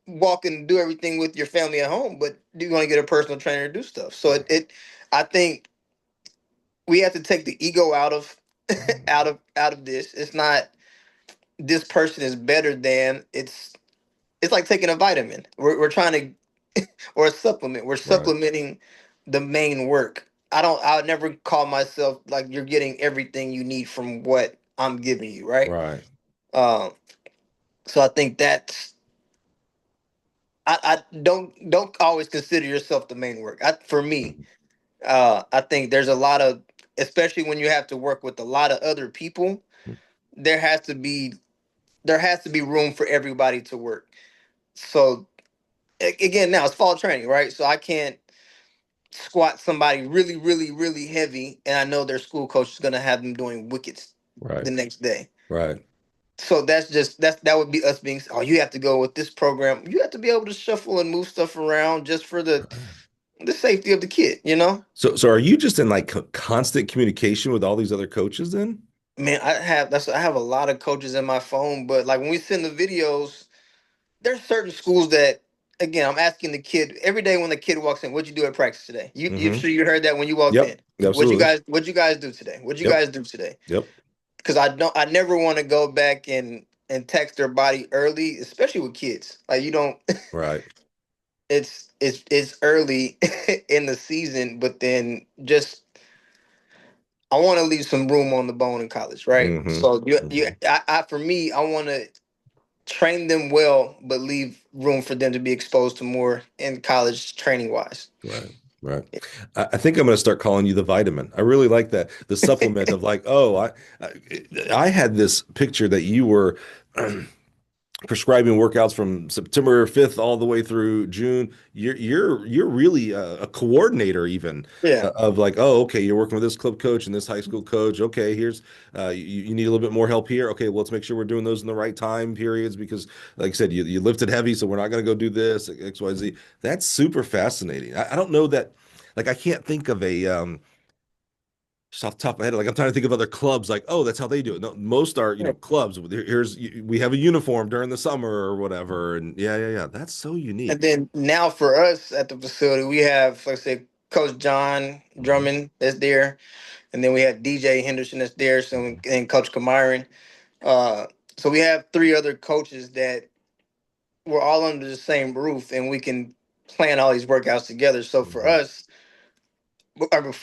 walk and do everything with your family at home, but you want to get a personal trainer to do stuff. So I think we have to take the ego out of out of this. It's not this person is better than. It's like taking a vitamin. We're trying to or a supplement. We're Right. supplementing the main work. I would never call myself like you're getting everything you need from what I'm giving you, right? Right. Um, so I think I don't always consider yourself the main work. For me, Mhm. I think there's a lot of, especially when you have to work with a lot of other people, there has to be there has to be room for everybody to work. So again, now it's fall training, right? So I can't squat somebody really, really, really heavy, and I know their school coach is gonna have them doing wickets Right. the next day. Right. So that would be us being, oh, you have to go with this program. You have to be able to shuffle and move stuff around just for the safety of the kid, you know? So are you just in like constant communication with all these other coaches then? Man, I have a lot of coaches in my phone, but like when we send the videos, there's certain schools that, again, I'm asking the kid every day when the kid walks in, what'd you do at practice today? You Mm-hmm. sure you heard that when you walked Yep. in? Absolutely. What'd you guys do today? What'd you Yep. guys do today? Yep. Because I never want to go back and text their body early, especially with kids. Like you don't Right. it's early in the season, but then just I want to leave some room on the bone in college, right? Mm-hmm. So you Mm-hmm. for me, I want to train them well, but leave room for them to be exposed to more in college training wise. Right. Right. I think I'm going to start calling you the vitamin. I really like that. The supplement of like, oh, I, I had this picture that you were prescribing workouts from September 5th all the way through June. You're really a coordinator even Yeah. of like, oh, okay, you're working with this club coach and this high school coach. Okay, here's you need a little bit more help here. Okay, well, let's make sure we're doing those in the right time periods because, like I said, you lifted heavy, so we're not going to go do this X Y Z. That's super fascinating. I don't know that. Like I can't think of a just off the top of my head, like I'm trying to think of other clubs, like, oh, that's how they do it. No, most are, clubs. Here's we have a uniform during the summer or whatever, and yeah. That's so And unique. then now for us at the facility, we have, like I said, Coach John Hmm. Drummond that's there, and then we have DJ Henderson that's there, so Hmm. and Coach Kamiron. Uh, so we have three other coaches that we're all under the same roof, and we can plan all these workouts together. So for Hmm. us,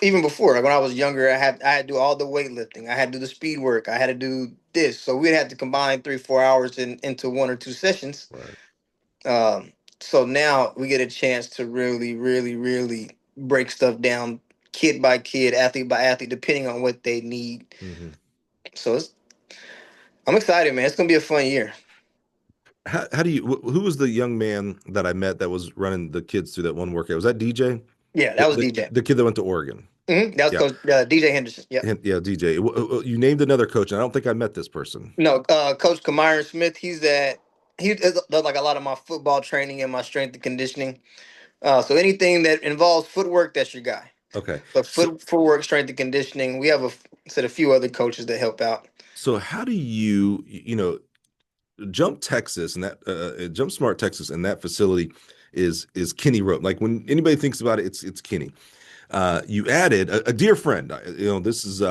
even before, like when I was younger, I had to do all the weightlifting. I had to do the speed work. I had to do this. So we'd have to combine 3 4 hours into 1 or 2 sessions. Right. So now we get a chance to really, really, really break stuff down kid by kid, athlete by athlete, depending on what they need. Hmm. So I'm excited, man. It's gonna be a fun year. How do you? Who was the young man that I met that was running the kids through that one workout? Was that DJ? Yeah, The that was the, DJ. the kid that went to Oregon. That was Yeah. Coach DJ Henderson. Yep. Yeah, DJ. You named another coach, and I don't think I met this person. No, Coach Kamiron Smith. He does like a lot of my football training and my strength and conditioning. So anything that involves footwork, that's your guy. Okay. But So footwork, strength and conditioning. We have a few other coaches that help out. so how do Jump Texas and that Jump Smart Texas and that facility is Kenny Rope. Like when anybody thinks about it, it's Kenny. You added a dear friend. This is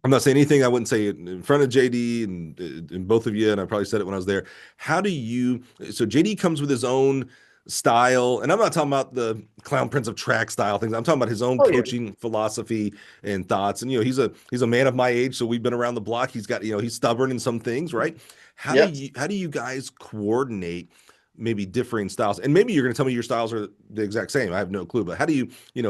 I'm not saying anything I wouldn't say in front of JD and both of you, and I probably said it when I was there. How do you? So JD comes with his own style, and I'm not talking about the Clown Prince of Track style things. I'm talking about his own Oh yeah, coaching philosophy and thoughts. And he's a man of my age, so we've been around the block. He's got he's stubborn in some things, right? yep. How do you guys coordinate maybe differing styles? And maybe you're going to tell me your styles are the exact same. I have no clue, but how do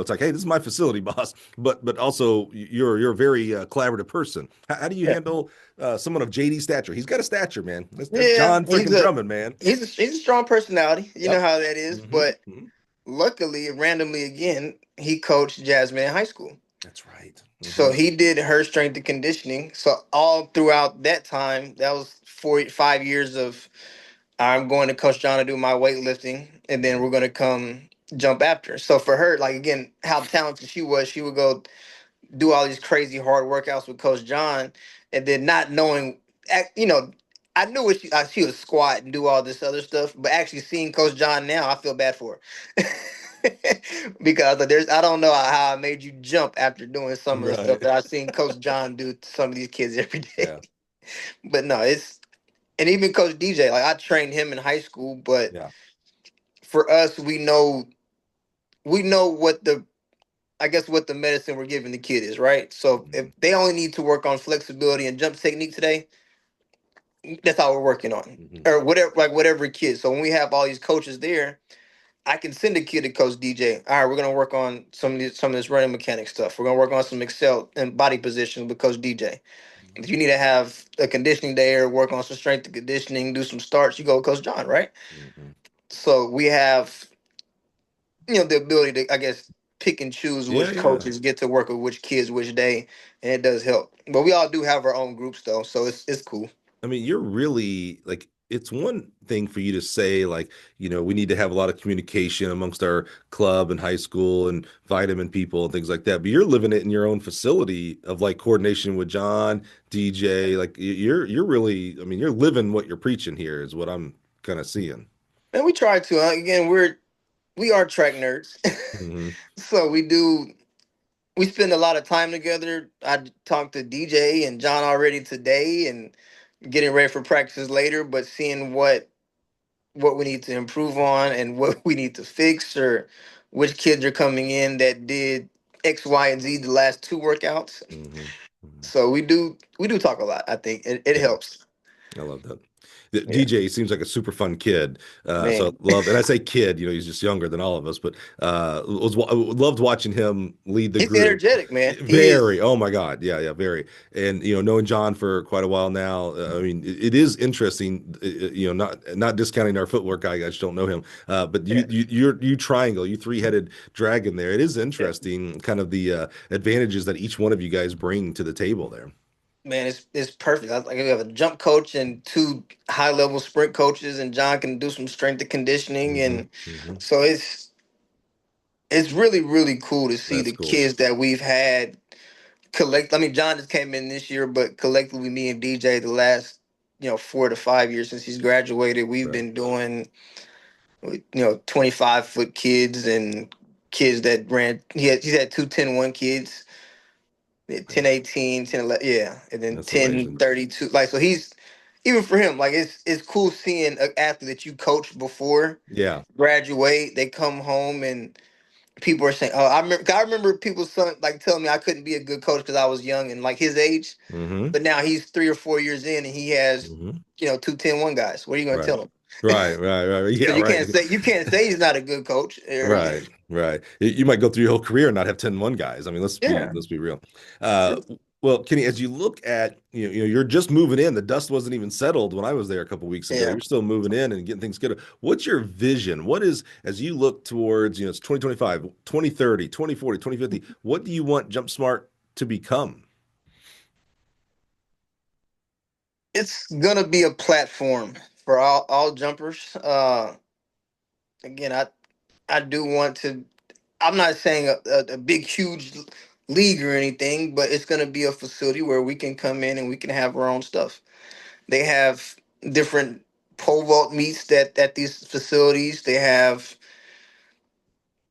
it's like, hey, this is my facility, boss, but also you're a very collaborative person. How do you Yeah, handle someone of JD stature? He's got a stature, man. That's yeah. John freaking Drummond, man. He's a strong personality. You know Yep. how that is. Hmm. But Hmm. luckily, randomly again, he coached Jasmine in high school. That's right. So Hmm. he did her strength and conditioning. So all throughout that time, that was 5 years of I'm going to Coach John to do my weightlifting, and then we're going to come jump after. So for her, like again, how talented she was, she would go do all these crazy hard workouts with Coach John, and then not knowing, you know, I knew what she would squat and do all this other stuff, but actually seeing Coach John now, I feel bad for her. Because there's I don't know how I made you jump after doing some of the stuff Right. that I've seen Coach John do to some of these kids every day. Yeah. But no, it's and even Coach DJ, like I trained him in high school, but Yeah. for us, we know what the I guess what the medicine we're giving the kid is, right? So if Mhm. they only need to work on flexibility and jump technique today, that's all we're working on. Mhm. Or whatever, like whatever kid. So when we have all these coaches there, I can send a kid to Coach DJ. All right, we're gonna work on some of this running mechanic stuff. We're gonna work on some Excel and body position with Coach DJ. If you need to have a conditioning day or work on some strength and conditioning, do some starts, you go with Coach John, right? Mhm. So we have the ability to, I guess, pick and choose Yeah, which yeah. coaches get to work with which kids which day, and it does help. But we all do have our own groups though, so it's cool. I mean, you're really like, it's one thing for you to say, like, we need to have a lot of communication amongst our club and high school and vitamin people and things like that. But you're living it in your own facility of like coordination with John, DJ. Like, you're really, I mean, you're living what you're preaching here, is what I'm kind of seeing. And we try to. Again, we are track nerds, Hmm. so we spend a lot of time together. I talked to DJ and John already today, and getting ready for practices later. But seeing what we need to improve on and what we need to fix, or which kids are coming in that did X, Y, and Z the last two workouts. Hmm. Hmm. So we do talk a lot. I think it Yeah. helps. I love that. The Yeah, DJ seems like a super fun kid. So I man, love, and I say kid, he's just younger than all of us, but loved watching him lead the he's group. energetic, man. He is. Very, oh my God, yeah, yeah, very. And knowing John for quite a while now, I mean, it is interesting. Not discounting our footwork guy. I just don't know him. But Yeah, you triangle, you three-headed dragon there. It is yeah. interesting, kind of the advantages that each one of you guys bring to the table there. Man, it's perfect. Like we have a jump coach and two high level sprint coaches, and John can do some strength and conditioning, Hmm. and Hmm. so it's really cool to see That's the cool. kids that we've had collect. I mean, John just came in this year, but collectively, me and DJ, the last 4 to 5 years since he's graduated, we've Right. been doing 25-foot kids and kids that ran. He's had two 10-1 kids, 10-18, 10-11, yeah, and then That's ten amazing. 32. Like so, he's even for him. Like it's cool seeing an athlete that you coached before Yeah. graduate. They come home and people are saying, "Oh, I remember people like telling me I couldn't be a good coach because I was young and like his age." Hmm. But now he's 3 or 4 years in and he has, Hmm. two 10-1 guys. What are you going to Right. tell him? Right. Right. Right. Yeah. Because you Right. can't say he's not a good coach. Right. Right. You might go through your whole career and not have 10-1 guys. I mean, let's be Yeah, let's be real. Well, Kenny, as you look at, you're just moving in. The dust wasn't even settled when I was there a couple weeks ago. yeah. You're still moving in and getting things good. What's your vision? What is, as you look towards, it's 2025, 2030, 2040, 2050, what do you want Jump Smart to become? It's gonna be a platform for all jumpers. Again, I do want to. I'm not saying a big huge league or anything, but it's gonna be a facility where we can come in and we can have our own stuff. They have different pole vault meets that at these facilities.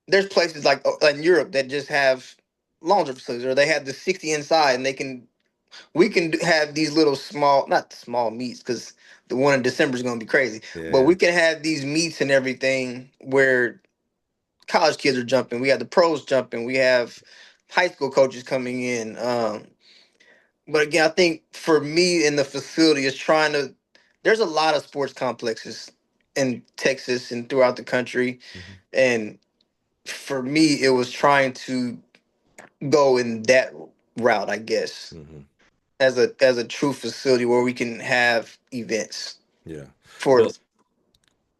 There's places like in Europe that just have laundry facilities, or they have the 60 inside, and we can have these little small, not small meets, because the one in December is going to be crazy, but Yeah. we can have these meets and everything where college kids are jumping. We have the pros jumping. We have high school coaches coming in. But again, I think for me in the facility is trying to. There's a lot of sports complexes in Texas and throughout the country, Hmm. and for me, it was trying to go in that route, I guess, Hmm. as a true facility where we can have events Yeah. for. Well,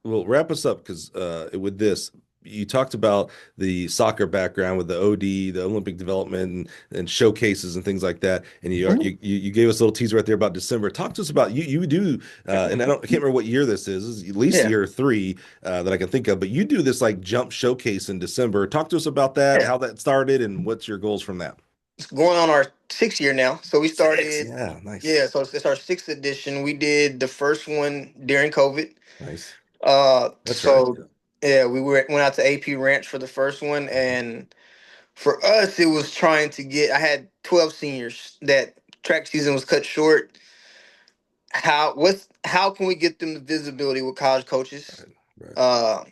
Well, wrap us up because with this, you talked about the soccer background with the OD, the Olympic development, and showcases and things like that. And you gave us a little teaser right there about December. Talk to us about you. You do, and I can't remember what year this is. This is at least Yeah, year three that I can think of. But you do this like jump showcase in December. Talk to us about that, yeah. how that started, and what's your goals from that. going on our 6th year now. So we Six. started, Yeah. Nice. yeah. So it's our 6th edition. We did the first one during COVID. Nice. That's right. So Yeah. yeah, went out to AP Ranch for the first one, and for us, it was trying to get. I had 12 seniors that track season was cut short. How can we get them the visibility with college coaches? Right. Right. Uh,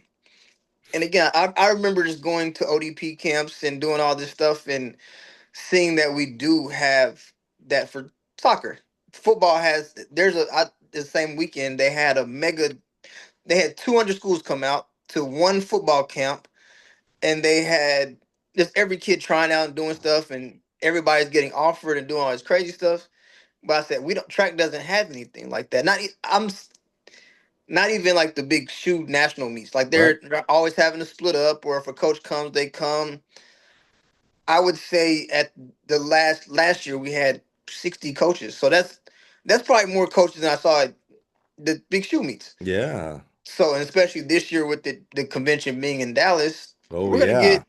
and again, I remember just going to ODP camps and doing all this stuff and seeing that we do have that for soccer. Football has the same weekend they had a mega. They had 200 schools come out to one football camp, and they had just every kid trying out and doing stuff, and everybody's getting offered and doing all this crazy stuff. But I said we don't. Track doesn't have anything like that. Not even like the big shoe national meets. Like Right. they're always having to split up, or if a coach comes, they come. I would say at the last year we had 60 coaches. So that's probably more coaches than I saw at the big shoe meets. Yeah. So, and especially this year with the convention being in Dallas, Oh we're gonna yeah.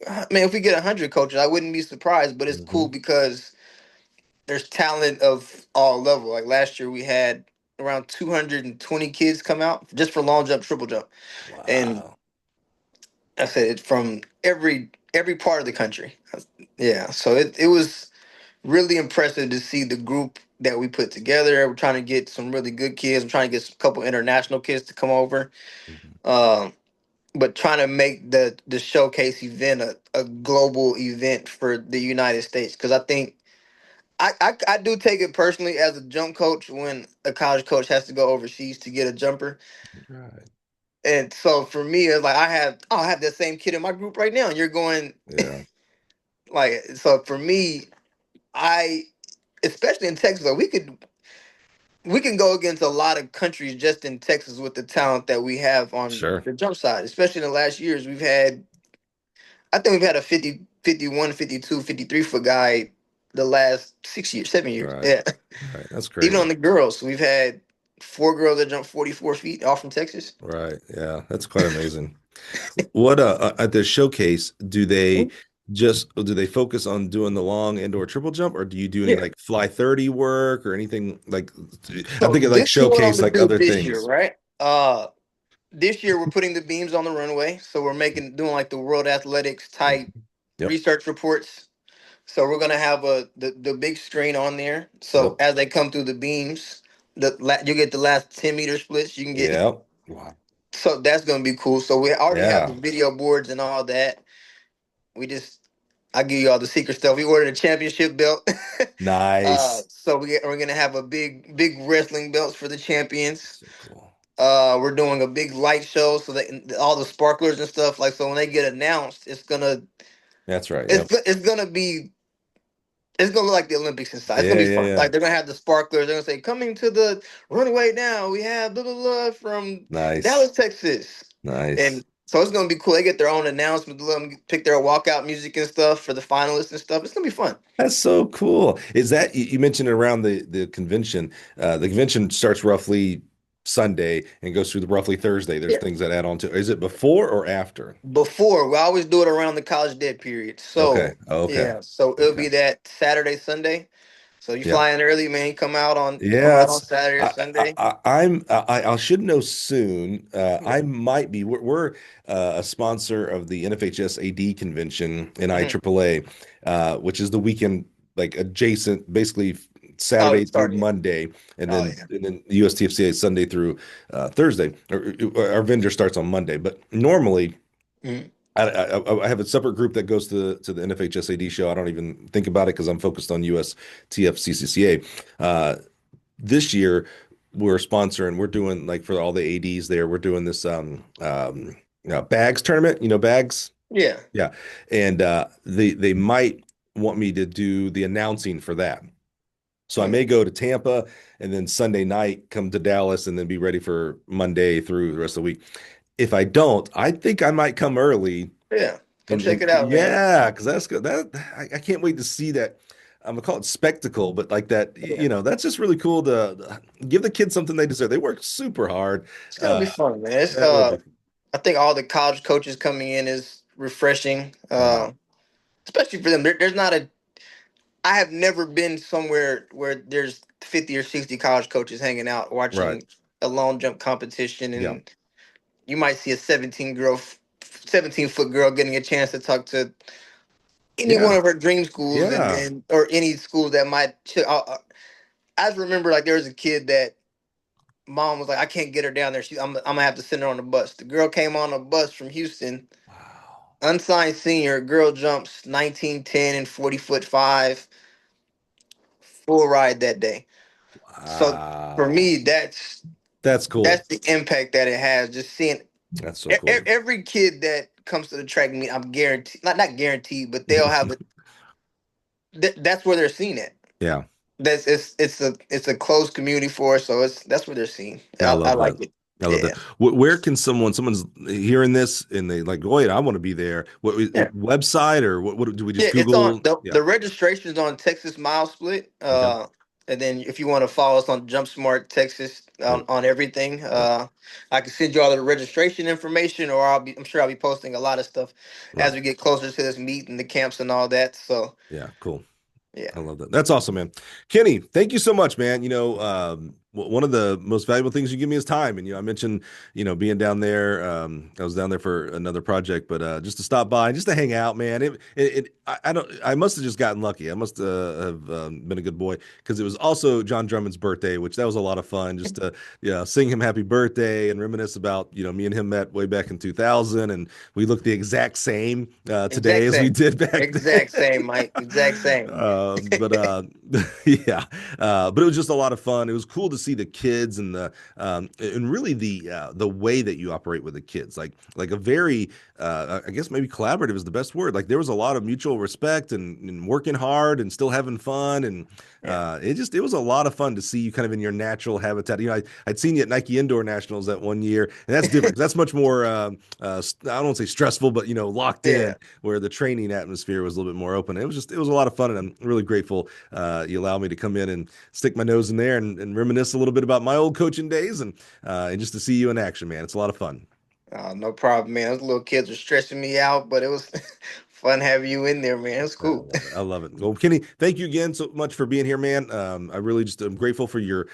get, man, if we get 100 coaches, I wouldn't be surprised. But it's Hmm. cool because there's talent of all level. Like last year we had around 220 kids come out just for long jump, triple jump, and Wow. I said it's from every part of the country. Yeah, so it was really impressive to see the group that we put together. We're trying to get some really good kids. I'm trying to get a couple international kids to come over. Mhm. Um, but trying to make the showcase event a global event for the United States. Because I think I do take it personally as a jump coach when a college coach has to go overseas to get a jumper. Right. And so for me, it's like I have that same kid in my group right now, and you're going Yeah. like so for me, I especially in Texas, like we can go against a lot of countries just in Texas with the talent that we have on Sure. the jump side. Especially in the last years, I think we've had a 50, 51, 52, 53 foot guy the last 6 years, 7 years. Right. Yeah. Right. That's Even crazy. on the girls, we've had 4 girls that jump 44 feet, all from Texas. Right. Yeah. That's quite amazing. What at the showcase, do they focus on doing the long indoor triple jump, or do you do any Yeah. like fly 30 work or anything like I'm So thinking like this is what I'm showcase gonna like do other this year, things. right? This year we're putting the beams on the runway, so we're doing like the World Athletics type Yep. research reports. So we're gonna have the big screen on there. So Yep. as they come through the beams, you get the last 10 meter splits. You can get Yep. Wow. so that's gonna be cool. So we already have the Yeah. video boards and all that. We just I'll give you all the secret stuff. We ordered a championship belt. Nice. So we're gonna have a big wrestling belts for the champions. So cool. We're doing a big light show so that all the sparklers and stuff like so when they get announced, That's right. Yep. it's gonna be it's gonna look like the Olympics inside. It's gonna Yeah, be yeah, fun. yeah. Like they're gonna have the sparklers. They're gonna say, "Coming to the runway now, we have blah blah blah from Nice. Dallas, Texas," Nice. and so it's gonna be cool. They get their own announcement, let them pick their walkout music and stuff for the finalists and stuff. It's gonna be fun. That's so cool. Is that you mentioned around the convention? The convention starts roughly Sunday and goes through the roughly Thursday. There's Yeah. things that add on to. Is it before or after? Before we always do it around the college dead period. Okay. So Okay. yeah, so it'll Okay. be that Saturday, Sunday. So you Yeah. fly in early, man. You come Yeah. out on That's Saturday or Sunday. I should know soon. Yeah. I might be. We're a sponsor of the NFHS AD convention in Mhm. IAAA, which is the weekend like adjacent, basically Oh, Saturday you through started. Monday, Oh yeah. and then USTFCA Sunday through Thursday. Our vendor starts on Monday, but normally. Mhm. I have a separate group that goes to the NFHSAD show. I don't even think about it because I'm focused on USTFCCCA. This year we're sponsoring. We're doing like for all the ADs there. We're doing this bags tournament. You know bags. Yeah. Yeah, and they might want me to do the announcing for that. So I Mm. may go to Tampa and then Sunday night come to Dallas and then be ready for Monday through the rest of the week. If I don't, I think I might come early Yeah. Come check and it out, man. yeah, because that's good. I can't wait to see that. I'm gonna call it spectacle, but like that, Yeah. that's just really cool to give the kids something they deserve. They work super hard. It's gonna Uh, be fun, man. that will be. I think all the college coaches coming in is refreshing. Uh-huh. Especially for them. There's not a I have never been somewhere where there's 50 or 60 college coaches hanging out Right. watching a long jump competition, Yeah. and you might see a 17-foot girl getting a chance to talk to any one Yeah. of her dream schools, Yeah. and or any schools that might. I just remember like there was a kid that mom was like, I can't get her down there. I'm gonna have to send her on the bus. The girl came on a bus from Houston, Wow. unsigned senior. Girl jumps 1910 and 40 foot 5, full ride that day. So for Wow. me, That's cool. that's the impact that it has. Just seeing That's so cool. every kid that comes to the track meet, I'm guaranteed, not guaranteed, but they'll have a. That's where they're seen at. Yeah. That's it's a closed community for us, so that's where they're seen. I I love that. like it. I love Yeah, that. Where can someone's hearing this and they like, wait, I want to be there. yeah, Website or what do we just yeah. It's on Google? Yeah. the registration's on Texas Mile Split. Okay. And then if you want to follow us on Jump Smart Texas Cool. on everything, Yep. I can send you all the registration information, or I'm sure I'll be posting a lot of stuff as Right. we get closer to this meet and the camps and all that. So Yeah. Cool. yeah, I love that. That's awesome, man. Kenny, thank you so much, man. One of the most valuable things you give me is time. And, I mentioned, being down there. I was down there for another project, but just to stop by, just to hang out, man. I must have just gotten lucky. I must have been a good boy because it was also John Drummond's birthday, which that was a lot of fun just to, sing him happy birthday and reminisce about, me and him met way back in 2000. And we look the exact same today exact as we same, did back then. exact same, Mike, exact same. But yeah, but it was just a lot of fun. It was cool to see the kids and really the way that you operate with the kids, like a very I guess maybe collaborative is the best word. Like there was a lot of mutual respect and working hard and still having fun, and Yeah, it was a lot of fun to see you kind of in your natural habitat. I'd seen you at Nike Indoor Nationals that one year, and that's different 'cause that's much more I don't want to say stressful, but locked in, yeah. where the training atmosphere was a little bit more open. It was a lot of fun, and I'm really grateful you allowed me to come in and stick my nose in there and reminisce a little bit about my old coaching days and just to see you in action, man. It's a lot of fun. No problem, man. Those little kids were stressing me out, but it was fun having you in there, man. It's I cool. love it. I love it. Well, Kenny, thank you again so much for being here, man. I really just am grateful for your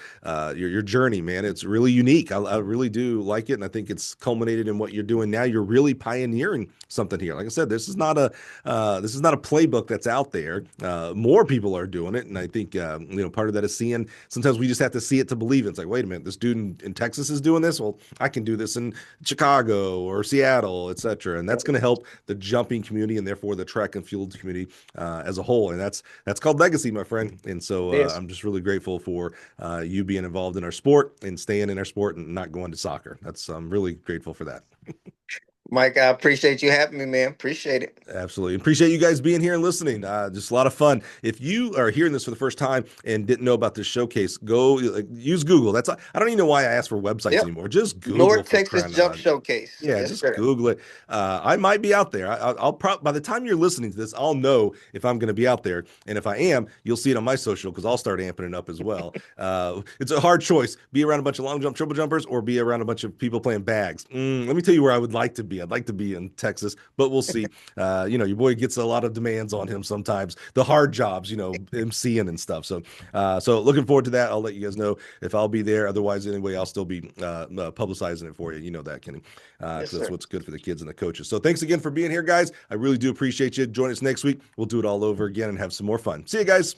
journey, man. It's really unique. I really do like it, and I think it's culminated in what you're doing now. You're really pioneering something here. Like I said, this is not a playbook that's out there. More people are doing it, and I think part of that is seeing. Sometimes we just have to see it to believe it. It's like, wait a minute, this dude in Texas is doing this. Well, I can do this in Chicago or Seattle, etc. And that's going to help the jumping community and therefore the track and field community as a whole. And that's called legacy, my friend. And so Yes. I'm just really grateful for you being involved in our sport and staying in our sport and not going to soccer. I'm really grateful for that. Mike, I appreciate you having me, man. Appreciate it. Absolutely. Appreciate you guys being here and listening. Just a lot of fun. If you are hearing this for the first time and didn't know about this showcase, go use Google. I don't even know why I ask for websites Yep. anymore. Just Google North for Texas crying out Jump loud. Showcase. Yeah, Yes, just sir. Google it. I might be out there. By the time you're listening to this, I'll know if I'm going to be out there, and if I am, you'll see it on my social because I'll start amping it up as well. It's a hard choice: be around a bunch of long jump, triple jumpers, or be around a bunch of people playing bags. Let me tell you where I would like to be. I'd like to be in Texas, but we'll see. Your boy gets a lot of demands on him sometimes. The hard jobs, MCing and stuff. So looking forward to that. I'll let you guys know if I'll be there. Otherwise, anyway, I'll still be publicizing it for you. You know that, Kenny. Yes, Because that's sir. what's good for the kids and the coaches. So thanks again for being here, guys. I really do appreciate you. Join us next week. We'll do it all over again and have some more fun. See you guys.